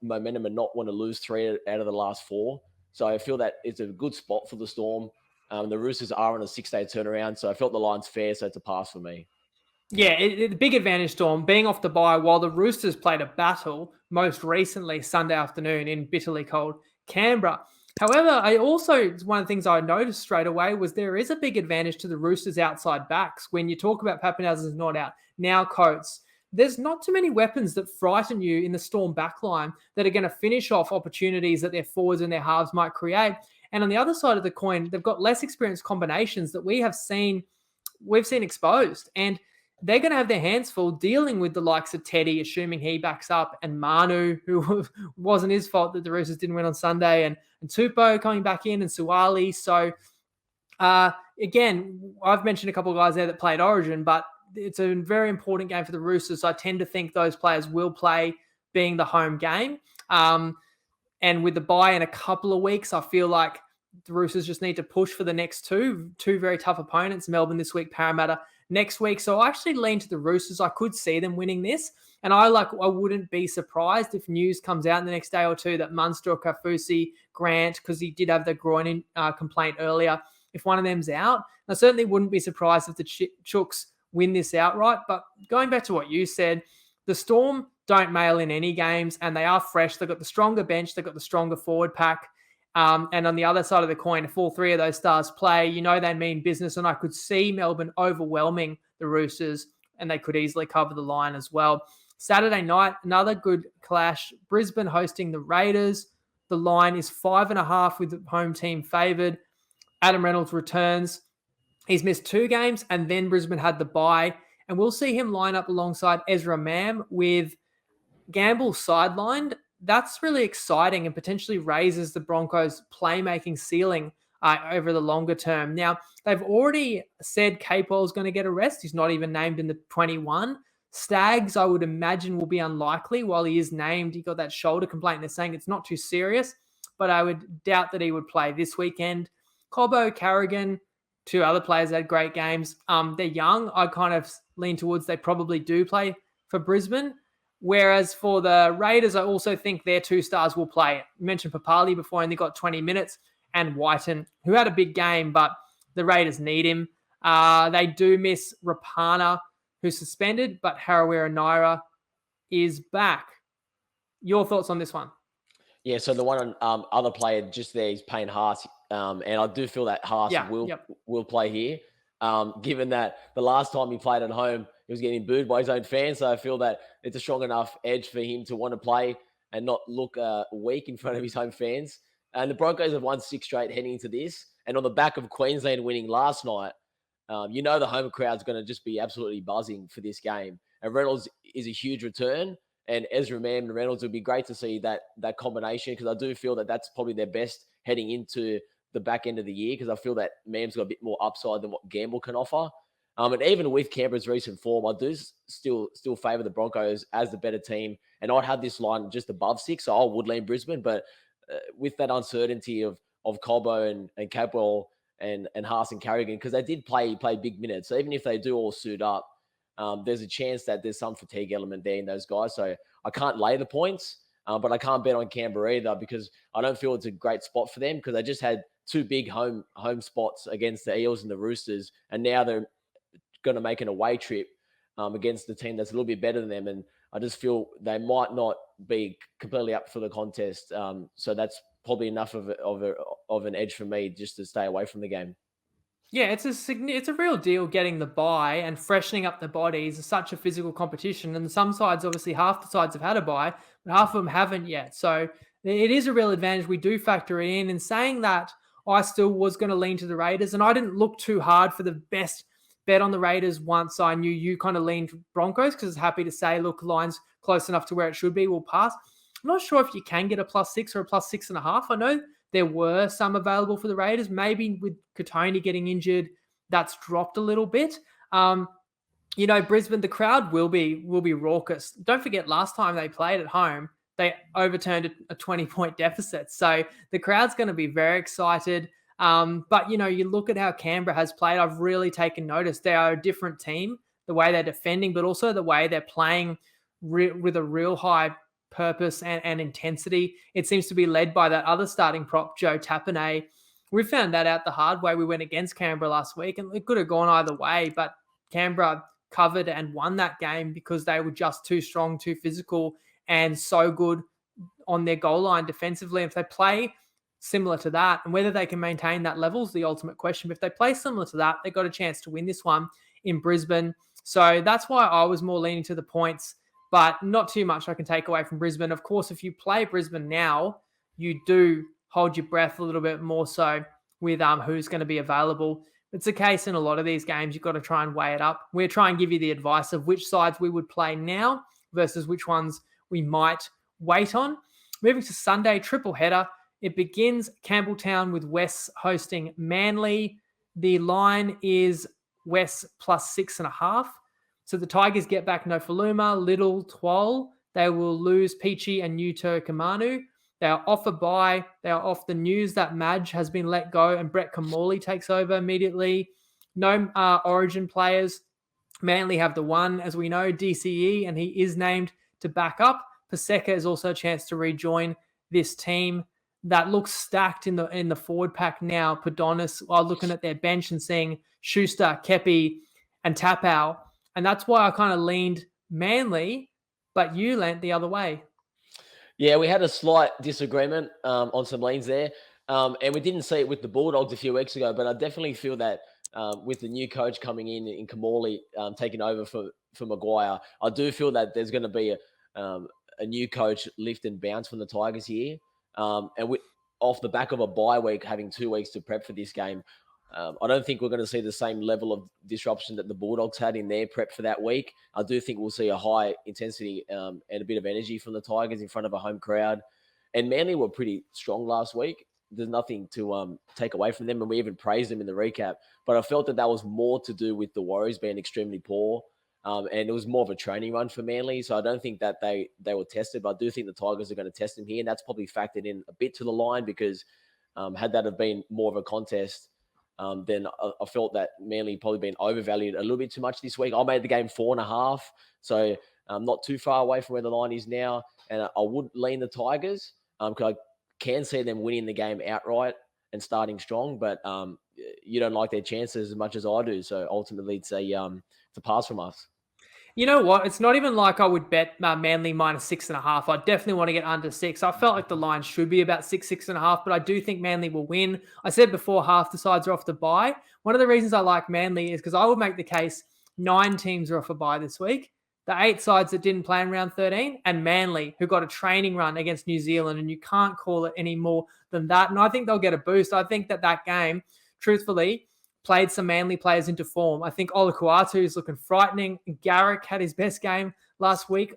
momentum and not want to lose 3 out of the last 4. So I feel that it's a good spot for the Storm. The Roosters are on a 6-day turnaround, so I felt the line's fair, so it's a pass for me. Yeah, the big advantage, Storm, being off the bye while the Roosters played a battle most recently Sunday afternoon in bitterly cold Canberra. However, one of the things I noticed straight away was there is a big advantage to the Roosters' outside backs. When you talk about Pappenhausen's not out, now Coates, there's not too many weapons that frighten you in the Storm backline that are going to finish off opportunities that their forwards and their halves might create. And on the other side of the coin, they've got less experienced combinations that we've seen exposed. And they're going to have their hands full dealing with the likes of Teddy, assuming he backs up, and Manu, who wasn't his fault that the Roosters didn't win on Sunday, and Tupou coming back in, and Suwali. So, again, I've mentioned a couple of guys there that played Origin, but it's a very important game for the Roosters. So I tend to think those players will play being the home game. And with the bye in a couple of weeks, I feel like the Roosters just need to push for the next two very tough opponents, Melbourne this week, Parramatta next week. So I actually lean to the Roosters. I could see them winning this. And I wouldn't be surprised if news comes out in the next day or two that Munster or Kaufusi, Grant, because he did have the groin complaint earlier, if one of them's out. I certainly wouldn't be surprised if the Chooks win this outright. But going back to what you said, the Storm don't mail in any games, and they are fresh. They've got the stronger bench. They've got the stronger forward pack. And on the other side of the coin, if all three of those stars play, you know they mean business. And I could see Melbourne overwhelming the Roosters, and they could easily cover the line as well. Saturday night, another good clash. Brisbane hosting the Raiders. The line is 5.5 with the home team favoured. Adam Reynolds returns. He's missed 2 games, and then Brisbane had the bye. And we'll see him line up alongside Ezra Mam with Gamble sidelined. That's really exciting and potentially raises the Broncos' playmaking ceiling over the longer term. Now, they've already said Capewell is going to get a rest. He's not even named in the 21. Staggs, I would imagine, will be unlikely. While he is named, he got that shoulder complaint. They're saying it's not too serious, but I would doubt that he would play this weekend. Cobbo, Carrigan, 2 other players had great games. They're young. I kind of lean towards they probably do play for Brisbane. Whereas for the Raiders, I also think their 2 stars will play. You mentioned Papali before, only got 20 minutes, and Whiten, who had a big game, but the Raiders need him. They do miss Rapana, who's suspended, but Harawira Naira is back. Your thoughts on this one? Yeah, so the one on other player just there is Payne Haas, and I do feel that Haas will play here, given that the last time he played at home, he was getting booed by his own fans. So I feel that it's a strong enough edge for him to want to play and not look weak in front of his home fans. And the Broncos have won 6 straight heading into this. And on the back of Queensland winning last night, the home crowd's going to just be absolutely buzzing for this game. And Reynolds is a huge return. And Ezra Mam and Reynolds would be great to see that combination, because I do feel that that's probably their best heading into the back end of the year, because I feel that Mam's got a bit more upside than what Gamble can offer. And even with Canberra's recent form, I do still favour the Broncos as the better team. And I'd have this line just above 6, so I would lean Brisbane. But with that uncertainty of Cobbo and Capewell and Haas and Carrigan, because they did play big minutes. So even if they do all suit up, there's a chance that there's some fatigue element there in those guys. So I can't lay the points, but I can't bet on Canberra either, because I don't feel it's a great spot for them, because they just had 2 big home spots against the Eels and the Roosters, and now they're going to make an away trip against the team that's a little bit better than them. And I just feel they might not be completely up for the contest. So that's probably enough of an edge for me just to stay away from the game. Yeah, it's a real deal getting the bye and freshening up the bodies. It's such a physical competition, and some sides, obviously half the sides have had a bye, but half of them haven't yet. So it is a real advantage. We do factor it in. And saying that, I still was going to lean to the Raiders, and I didn't look too hard for the best bet on the Raiders once I knew you kind of leaned Broncos, because I was happy to say, look, line's close enough to where it should be, we'll pass. I'm not sure if you can get a +6 or a +6.5. I know there were some available for the Raiders. Maybe with Katoni getting injured, that's dropped a little bit. Brisbane, the crowd will be raucous. Don't forget, last time they played at home, they overturned a 20-point deficit. So the crowd's going to be very excited. But, you look at how Canberra has played. I've really taken notice. They are a different team, the way they're defending, but also the way they're playing with a real high purpose and intensity. It seems to be led by that other starting prop, Joe Tapine. We found that out the hard way. We went against Canberra last week, and it could have gone either way, but Canberra covered and won that game because they were just too strong, too physical, and so good on their goal line defensively. If they play similar to that, and whether they can maintain that level is the ultimate question. But if they play similar to that, they got a chance to win this one in Brisbane. So that's why I was more leaning to the points, but not too much I can take away from Brisbane. Of course, if you play Brisbane now, you do hold your breath a little bit more so with who's going to be available. It's the case in a lot of these games. You've got to try and weigh it up. We're trying to give you the advice of which sides we would play now versus which ones we might wait on. Moving to Sunday, triple header. It begins Campbelltown with West hosting Manly. The line is West +6.5. So the Tigers get back Nofaluma, Little, Twal. They will lose Peachy and New Turkamanu. They are off a bye. They are off the news that Madge has been let go and Brett Kamali takes over immediately. No Origin players. Manly have the one, as we know, DCE, and he is named to back up. Paseka is also a chance to rejoin this team that looks stacked in the forward pack now. Padonis are looking at their bench and seeing Schuster, Kepi, and Tapau. And that's why I kind of leaned Manly, but you leant the other way. Yeah, we had a slight disagreement on some leans there. And we didn't see it with the Bulldogs a few weeks ago, but I definitely feel that with the new coach coming in Kamali taking over for Maguire, I do feel that there's going to be a new coach lift and bounce from the Tigers here. And off the back of a bye week, having 2 weeks to prep for this game, I don't think we're going to see the same level of disruption that the Bulldogs had in their prep for that week. I do think we'll see a high intensity and a bit of energy from the Tigers in front of a home crowd. And Manly were pretty strong last week. There's nothing to take away from them, and we even praised them in the recap. But I felt that was more to do with the Warriors being extremely poor, and it was more of a training run for Manly. So I don't think that they were tested, but I do think the Tigers are going to test them here, and that's probably factored in a bit to the line because had that have been more of a contest, then I felt that Manly probably been overvalued a little bit too much this week. I made the game 4.5, so not too far away from where the line is now, and I would lean the Tigers because I can see them winning the game outright and starting strong, but you don't like their chances as much as I do. So ultimately, it's a pass from us. You know what? It's not even like I would bet Manly minus 6.5. I definitely want to get under 6. I felt like the line should be about 6.5, but I do think Manly will win. I said before half the sides are off the bye. One of the reasons I like Manly is because I would make the case 9 teams are off a bye this week. The 8 sides that didn't play in round 13, and Manly, who got a training run against New Zealand, and you can't call it any more than that. And I think they'll get a boost. I think that game, truthfully, played some Manly players into form. I think Olakuatu is looking frightening. Garrick had his best game last week.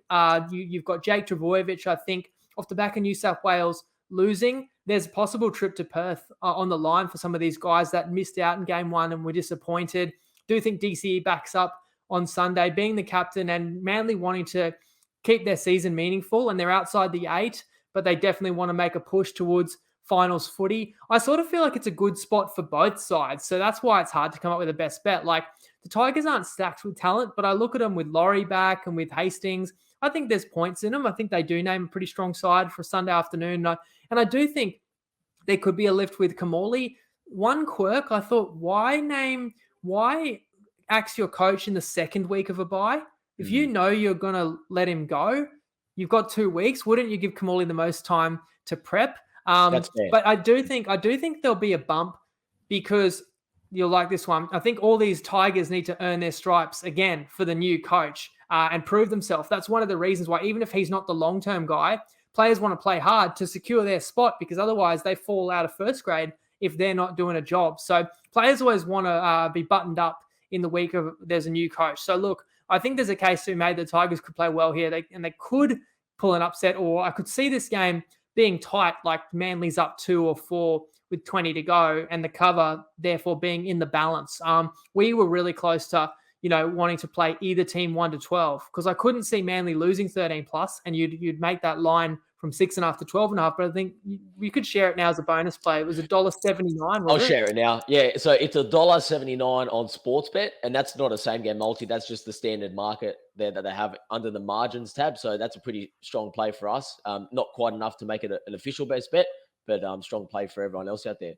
You've got Jake Trbojevic, I think, off the back of New South Wales losing. There's a possible trip to Perth on the line for some of these guys that missed out in game 1 and were disappointed. Do think DCE backs up on Sunday, being the captain and Manly wanting to keep their season meaningful, and they're outside the 8, but they definitely want to make a push towards finals footy. I sort of feel like it's a good spot for both sides, so that's why it's hard to come up with a best bet. Like, the Tigers aren't stacked with talent, but I look at them with Laurie back and with Hastings. I think there's points in them. I think they do name a pretty strong side for Sunday afternoon, and I do think there could be a lift with Kamali. One quirk, I thought, why axe your coach in the second week of a bye? If you know you're going to let him go, you've got 2 weeks. Wouldn't you give Kamali the most time to prep? That's fair. But I do think there'll be a bump because you'll like this one. I think all these Tigers need to earn their stripes again for the new coach and prove themselves. That's one of the reasons why, even if he's not the long-term guy, players want to play hard to secure their spot because otherwise they fall out of first grade if they're not doing a job. So players always want to be buttoned up in the week of there's a new coach. So look, I think there's a case to be made the Tigers could play well here, and they could pull an upset, or I could see this game being tight, like Manly's up 2 or 4 with 20 to go, and the cover therefore being in the balance. We were really close to wanting to play either team 1 to 12 because I couldn't see Manly losing 13 plus, and you'd make that line from 6.5 to 12.5. But I think we could share it now as a bonus play. It was $1.79. I'll share it now. Yeah, so it's $1.79 on Sportsbet, and that's not a same game multi. That's just the standard market there that they have under the margins tab. So that's a pretty strong play for us. Not quite enough to make it an official best bet, but strong play for everyone else out there.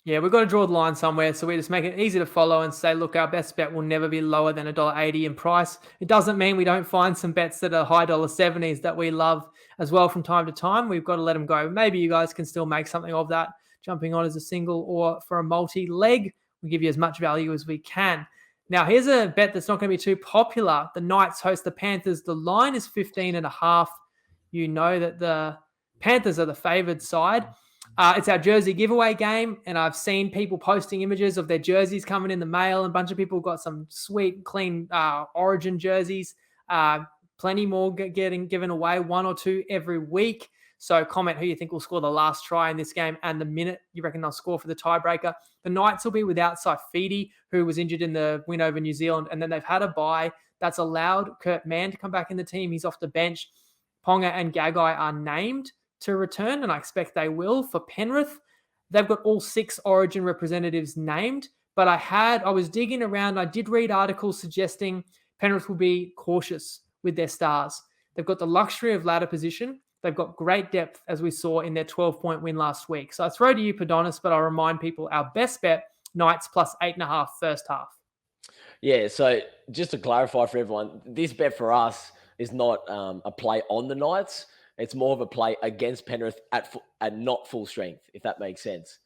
Yeah, we've got to draw the line somewhere, so we just make it easy to follow and say, look, our best bet will never be lower than $1.80 in price. It doesn't mean we don't find some bets that are high $70s that we love as well from time to time. We've got to let them go. Maybe you guys can still make something of that, jumping on as a single or for a multi-leg. We'll give you as much value as we can. Now, here's a bet that's not going to be too popular. The Knights host the Panthers. The line is 15.5. You know that the Panthers are the favoured side. It's our jersey giveaway game, and I've seen people posting images of their jerseys coming in the mail, and a bunch of people got some sweet, clean Origin jerseys. Plenty more getting given away, 1 or 2 every week. So comment who you think will score the last try in this game and the minute you reckon they'll score for the tiebreaker. The Knights will be without Saifidi, who was injured in the win over New Zealand, and then they've had a bye that's allowed Kurt Mann to come back in the team. He's off the bench. Ponga and Gagai are named to return, and I expect they will. For Penrith, they've got all 6 Origin representatives named, but I was digging around. I did read articles suggesting Penrith will be cautious with their stars. They've got the luxury of ladder position. They've got great depth, as we saw in their 12-point win last week. So I throw to you, Padonis, but I'll remind people our best bet, Knights plus 8.5 first half. Yeah, so just to clarify for everyone, this bet for us is not a play on the Knights. It's more of a play against Penrith at not full strength, if that makes sense.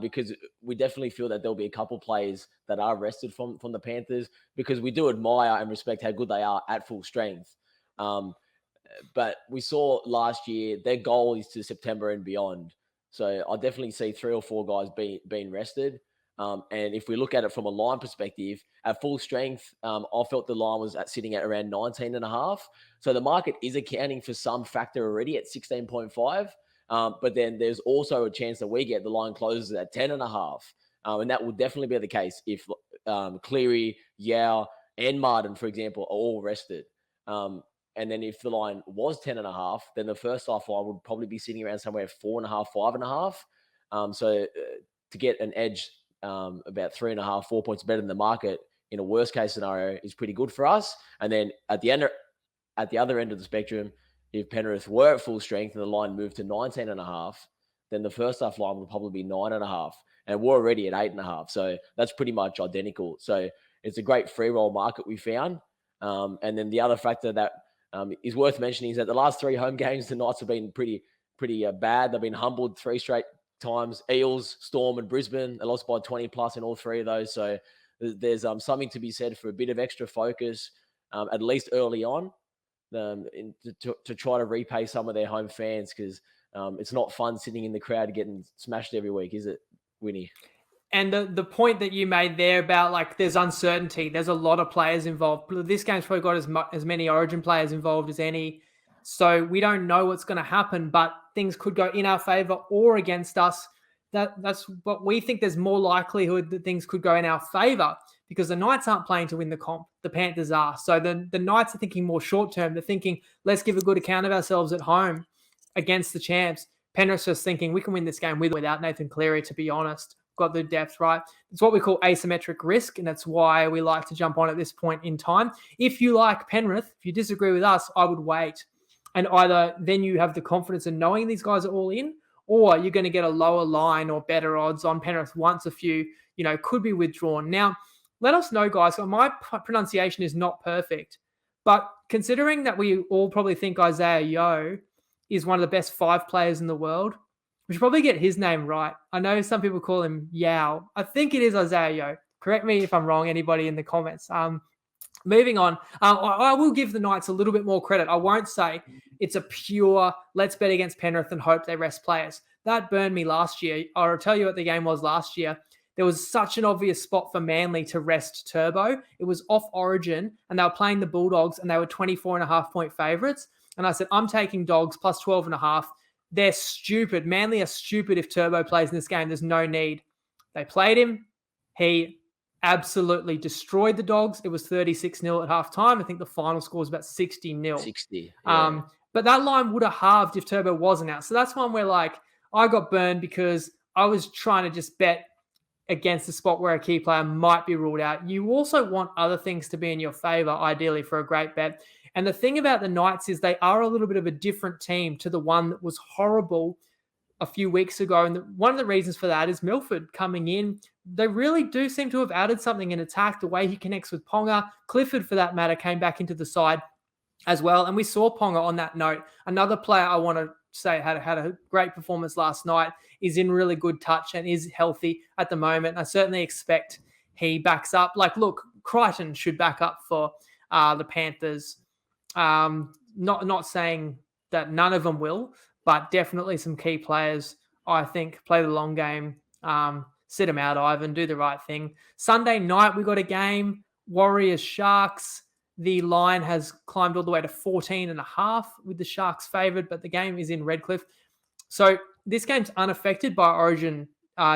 Because we definitely feel that there'll be a couple players that are rested from the Panthers, because we do admire and respect how good they are at full strength. But we saw last year their goal is to September and beyond. So I definitely see 3 or 4 guys being rested. And if we look at it from a line perspective, at full strength, I felt the line was sitting at around 19.5. So the market is accounting for some factor already at 16.5. But then there's also a chance that we get the line closes at 10.5. And that will definitely be the case if Cleary, Yao, and Martin, for example, are all rested. And then if the line was 10.5, then the first half line would probably be sitting around somewhere 4.5, 5.5. So to get an edge about 3.5, 4 points better than the market in a worst case scenario is pretty good for us. And then at the other end of the spectrum, if Penrith were at full strength and the line moved to 19.5, then the first half line would probably be 9.5. And we're already at 8.5. So that's pretty much identical. So it's a great free roll market we found. And then the other factor that is worth mentioning is that the last 3 home games, the Knights have been pretty bad. They've been humbled 3 straight times: Eels, Storm, and Brisbane. They lost by 20 plus in all 3 of those. So there's something to be said for a bit of extra focus, at least early on, to try to repay some of their home fans, because it's not fun sitting in the crowd getting smashed every week, is it, Winnie? And the point that you made there about, like, there's uncertainty. There's a lot of players involved. This game's probably got as many Origin players involved as any. So we don't know what's going to happen, but things could go in our favor or against us. That's what we think. There's more likelihood that things could go in our favor because the Knights aren't playing to win the comp. The Panthers are. So the Knights are thinking more short term. They're thinking, let's give a good account of ourselves at home against the champs. Penrith's just thinking we can win this game with or without Nathan Cleary, to be honest. Got the depth, right? It's what we call asymmetric risk, and that's why we like to jump on at this point in time. If you like Penrith, if you disagree with us, I would wait. And either then you have the confidence in knowing these guys are all in, or you're going to get a lower line or better odds on Penrith once a few, could be withdrawn. Now, let us know, guys. So my pronunciation is not perfect, but considering that we all probably think Isaiah Yeo is one of the best 5 players in the world, we should probably get his name right. I know some people call him Yao. I think it is Isaiah Yeo. Correct me if I'm wrong, anybody in the comments. Moving on, I will give the Knights a little bit more credit. I won't say it's a pure, let's bet against Penrith and hope they rest players. That burned me last year. I'll tell you what the game was last year. There was such an obvious spot for Manly to rest Turbo. It was off Origin, and they were playing the Bulldogs, and they were 24.5-point favourites. And I said, I'm taking Dogs plus 12.5. They're stupid. Manly are stupid if Turbo plays in this game. There's no need. They played him. He absolutely destroyed the Dogs. It was 36-0 at halftime. I think the final score was about 60-0. 60. Yeah. But that line would have halved if Turbo wasn't out. So that's one where, like, I got burned because I was trying to just bet against the spot where a key player might be ruled out. You also want other things to be in your favor, ideally, for a great bet. And the thing about the Knights is they are a little bit of a different team to the one that was horrible a few weeks ago. And one of the reasons for that is Milford coming in. They really do seem to have added something in attack, the way he connects with Ponga. Clifford, for that matter, came back into the side as well. And we saw Ponga on that note. Another player I want to say had a great performance last night, is in really good touch and is healthy at the moment. I certainly expect he backs up. Like, look, Crichton should back up for the Panthers. Not saying that none of them will, but definitely some key players, I think, play the long game. Sit them out, Ivan, do the right thing. Sunday night, we got a game, Warriors Sharks. The line has climbed all the way to 14.5 with the Sharks favoured, but the game is in Redcliffe. So this game's unaffected by Origin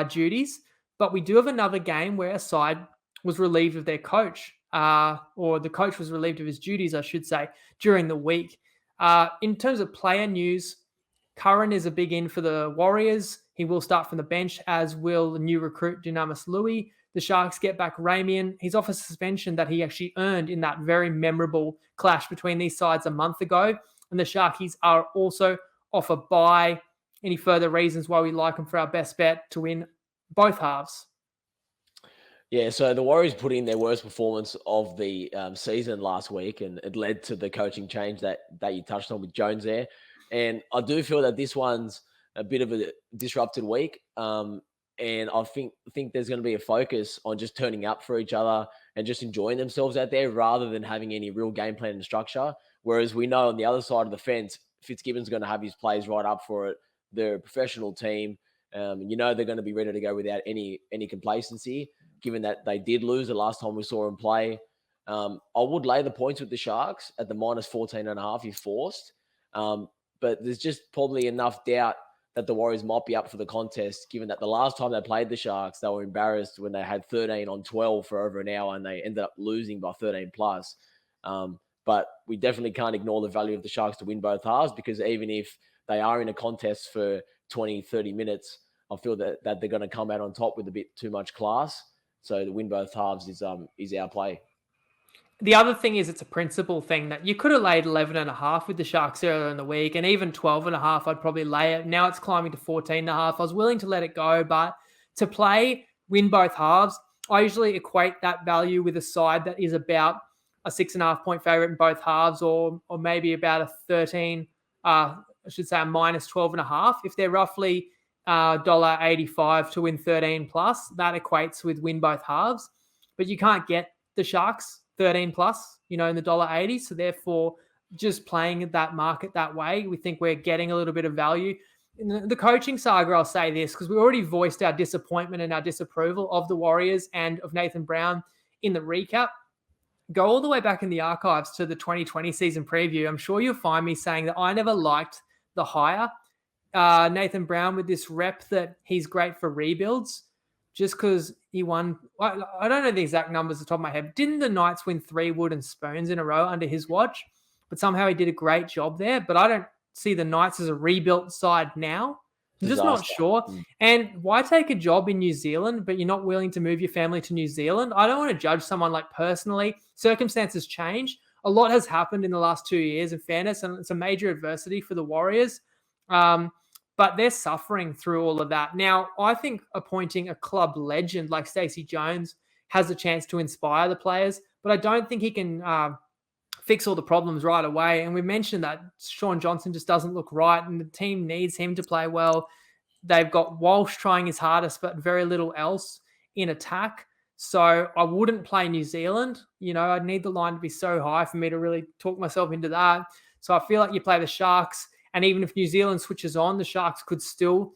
duties, but we do have another game where a side was relieved of their coach, or the coach was relieved of his duties, I should say, during the week. In terms of player news, Curran is a big in for the Warriors. He will start from the bench, as will the new recruit Dunamis Louis. The Sharks get back Ramian. He's off a suspension that he actually earned in that very memorable clash between these sides a month ago. And the Sharkies are also off a bye. Any further reasons why we like them for our best bet to win both halves? Yeah, so the Warriors put in their worst performance of the season last week, and it led to the coaching change that you touched on with Jones there. And I do feel that this one's a bit of a disrupted week. And I think there's going to be a focus on just turning up for each other and just enjoying themselves out there rather than having any real game plan and structure. Whereas we know on the other side of the fence, Fitzgibbon's going to have his plays right up for it. They're a professional team. They're going to be ready to go without any complacency, given that they did lose the last time we saw them play. I would lay the points with the Sharks at the minus 14.5 if forced. But there's just probably enough doubt that the Warriors might be up for the contest, given that the last time they played the Sharks, they were embarrassed when they had 13 on 12 for over an hour and they ended up losing by 13 plus. But we definitely can't ignore the value of the Sharks to win both halves, because even if they are in a contest for 20, 30 minutes, I feel that they're going to come out on top with a bit too much class. So to win both halves is our play. The other thing is it's a principle thing that you could have laid 11.5 with the Sharks earlier in the week, and even 12.5, I'd probably lay it. Now it's climbing to 14.5. I was willing to let it go, but to play win both halves, I usually equate that value with a side that is about a 6.5 point favorite in both halves, or maybe about a 13, I should say a minus 12.5. If they're roughly $1.85 to win 13 plus, that equates with win both halves. But you can't get the Sharks 13 plus, in the $1.80. So therefore, just playing that market that way, we think we're getting a little bit of value. In the coaching saga, I'll say this, because we already voiced our disappointment and our disapproval of the Warriors and of Nathan Brown in the recap. Go all the way back in the archives to the 2020 season preview. I'm sure you'll find me saying that I never liked the hire. Nathan Brown, with this rep that he's great for rebuilds, just because he won. I don't know the exact numbers off the top of my head. Didn't the Knights win 3 wooden spoons in a row under his watch? But somehow he did a great job there. But I don't see the Knights as a rebuilt side now. I'm just not sure. And why take a job in New Zealand, but you're not willing to move your family to New Zealand? I don't want to judge someone like personally. Circumstances change. A lot has happened in the last 2 years, in fairness, and it's a major adversity for the Warriors. But they're suffering through all of that. Now, I think appointing a club legend like Stacey Jones has a chance to inspire the players, but I don't think he can fix all the problems right away. And we mentioned that Sean Johnson just doesn't look right, and the team needs him to play well. They've got Walsh trying his hardest, but very little else in attack. So I wouldn't play New Zealand. I'd need the line to be so high for me to really talk myself into that. So I feel like you play the Sharks. And even if New Zealand switches on, the Sharks could still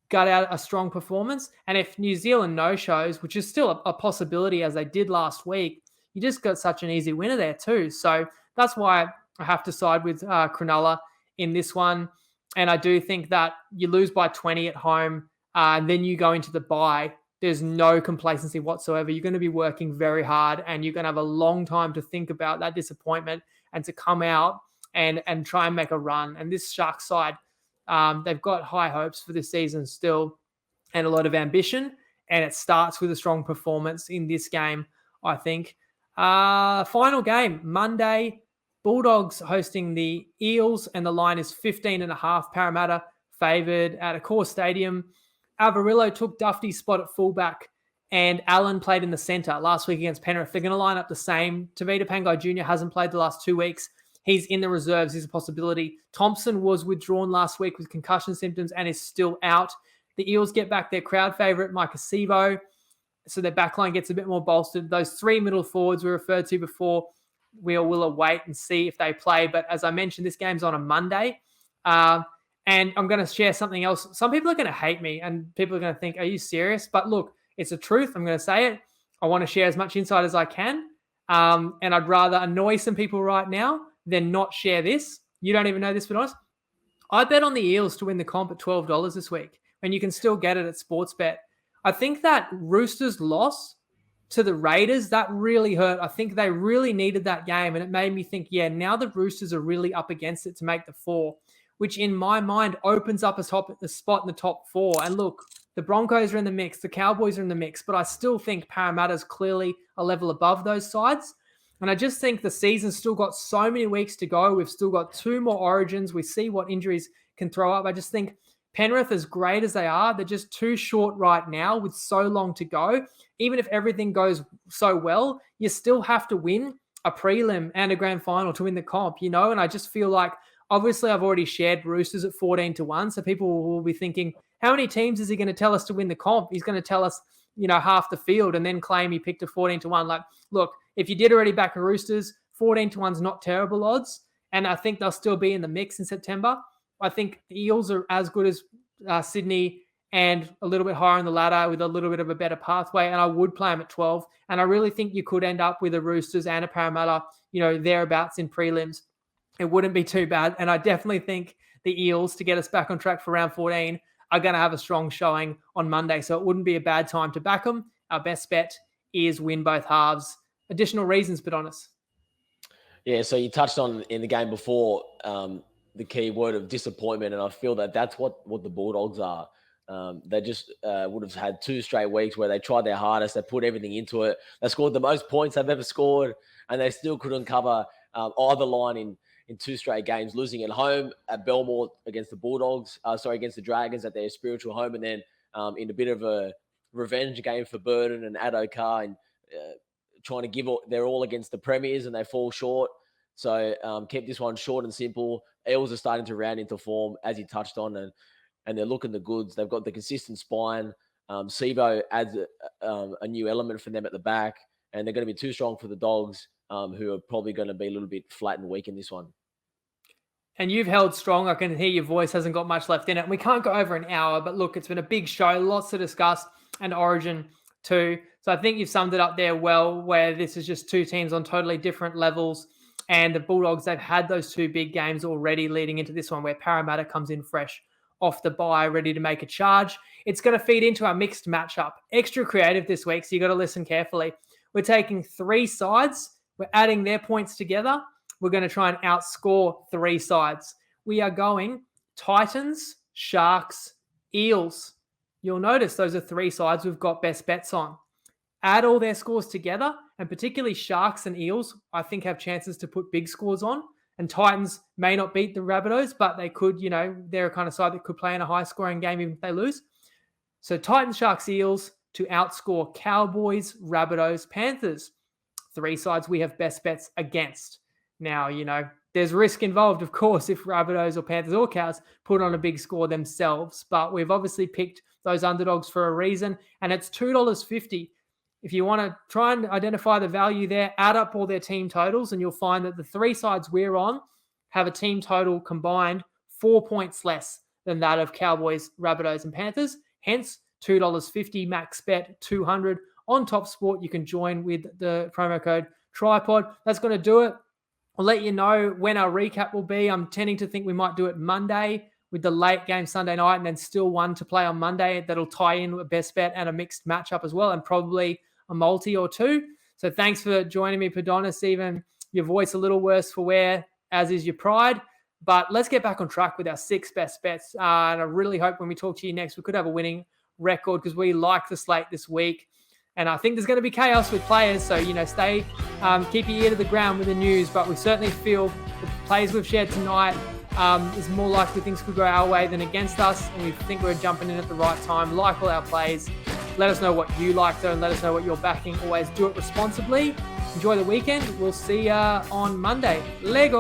gut out a strong performance. And if New Zealand no-shows, which is still a possibility as they did last week, you just got such an easy winner there too. So that's why I have to side with Cronulla in this one. And I do think that you lose by 20 at home, and then you go into the bye. There's no complacency whatsoever. You're going to be working very hard, and you're going to have a long time to think about that disappointment and to come out and try and make a run. And this Sharks side, they've got high hopes for this season still and a lot of ambition. And it starts with a strong performance in this game, I think. Final game, Monday, Bulldogs hosting the Eels, and the line is 15.5. Parramatta favoured at Accor Stadium. Avarillo took Duffy's spot at fullback, and Allen played in the centre last week against Penrith. They're going to line up the same. Tavita Pangai Jr. hasn't played the last 2 weeks. He's in the reserves. He's a possibility. Thompson was withdrawn last week with concussion symptoms and is still out. The Eels get back their crowd favourite, Mike Acevo, so their backline gets a bit more bolstered. Those 3 middle forwards we referred to before, we'll await and see if they play. But as I mentioned, this game's on a Monday. And I'm going to share something else. Some people are going to hate me, and people are going to think, are you serious? But look, it's the truth. I'm going to say it. I want to share as much insight as I can. And I'd rather annoy some people right now than not share this. You don't even know this, but honest. I bet on the Eels to win the comp at $12 this week, and you can still get it at Sportsbet. I think that Roosters loss to the Raiders, that really hurt. I think they really needed that game, and it made me think, now the Roosters are really up against it to make the 4, which in my mind opens up a spot in the top 4. And look, the Broncos are in the mix, the Cowboys are in the mix, but I still think Parramatta's clearly a level above those sides. And I just think the season's still got so many weeks to go. We've still got 2 more Origins. We see what injuries can throw up. I just think Penrith, as great as they are, they're just too short right now with so long to go. Even if everything goes so well, you still have to win a prelim and a grand final to win the comp, And I just feel like Obviously, I've already shared Roosters at 14-1. So people will be thinking, how many teams is he going to tell us to win the comp? He's going to tell us, half the field and then claim he picked a 14-1. Like, look, if you did already back a Roosters, 14-1's not terrible odds. And I think they'll still be in the mix in September. I think the Eels are as good as Sydney and a little bit higher on the ladder with a little bit of a better pathway. And I would play them at 12. And I really think you could end up with a Roosters and a Parramatta, thereabouts in prelims. It wouldn't be too bad. And I definitely think the Eels, to get us back on track for round 14, are going to have a strong showing on Monday. So it wouldn't be a bad time to back them. Our best bet is win both halves. Additional reasons, Adonis. Yeah, so you touched on in the game before the key word of disappointment, and I feel that that's what the Bulldogs are. They just would have had 2 straight weeks where they tried their hardest. They put everything into it. They scored the most points they've ever scored, and they still couldn't cover either line in 2 straight games, losing at home at Belmore against the Bulldogs, against the Dragons at their spiritual home, and then in a bit of a revenge game for Burton and Addo-Carr, and trying to give their all against the Premiers, and they fall short. So keep this one short and simple. Eels are starting to round into form, as you touched on, and they're looking the goods. They've got the consistent spine. Sivo adds a new element for them at the back, and they're going to be too strong for the Dogs, who are probably going to be a little bit flat and weak in this one. And you've held strong. I can hear your voice hasn't got much left in it. And we can't go over an hour, but look, it's been a big show, lots to discuss, and Origin too. So I think you've summed it up there well, where this is just 2 teams on totally different levels. And the Bulldogs, they've had those 2 big games already leading into this one, where Parramatta comes in fresh off the bye, ready to make a charge. It's going to feed into our mixed matchup. Extra creative this week, so you got to listen carefully. We're taking 3 sides. We're adding their points together. We're going to try and outscore 3 sides. We are going Titans, Sharks, Eels. You'll notice those are 3 sides we've got best bets on. Add all their scores together, and particularly Sharks and Eels, I think, have chances to put big scores on. And Titans may not beat the Rabbitohs, but they could, they're a kind of side that could play in a high-scoring game even if they lose. So Titans, Sharks, Eels to outscore Cowboys, Rabbitohs, Panthers. 3 sides we have best bets against. Now, there's risk involved, of course, if Rabbitohs or Panthers or Cows put on a big score themselves. But we've obviously picked those underdogs for a reason, and it's $2.50. If you want to try and identify the value there, add up all their team totals, and you'll find that the 3 sides we're on have a team total combined 4 points less than that of Cowboys, Rabbitohs, and Panthers. Hence, $2.50, max bet 200 on Top Sport. You can join with the promo code TryPod. That's going to do it. I'll let you know when our recap will be. I'm tending to think we might do it Monday with the late game Sunday night, and then still one to play on Monday that'll tie in with a best bet and a mixed matchup as well, and probably a multi or 2. So thanks for joining me, Adonis. Even your voice a little worse for wear, as is your pride. But let's get back on track with our 6 best bets. And I really hope when we talk to you next, we could have a winning record, because we like the slate this week. And I think there's going to be chaos with players. So, stay, keep your ear to the ground with the news. But we certainly feel the players we've shared tonight is more likely things could go our way than against us. And we think we're jumping in at the right time, like all our plays. Let us know what you like, though, and let us know what you're backing. Always do it responsibly. Enjoy the weekend. We'll see you on Monday. Lego.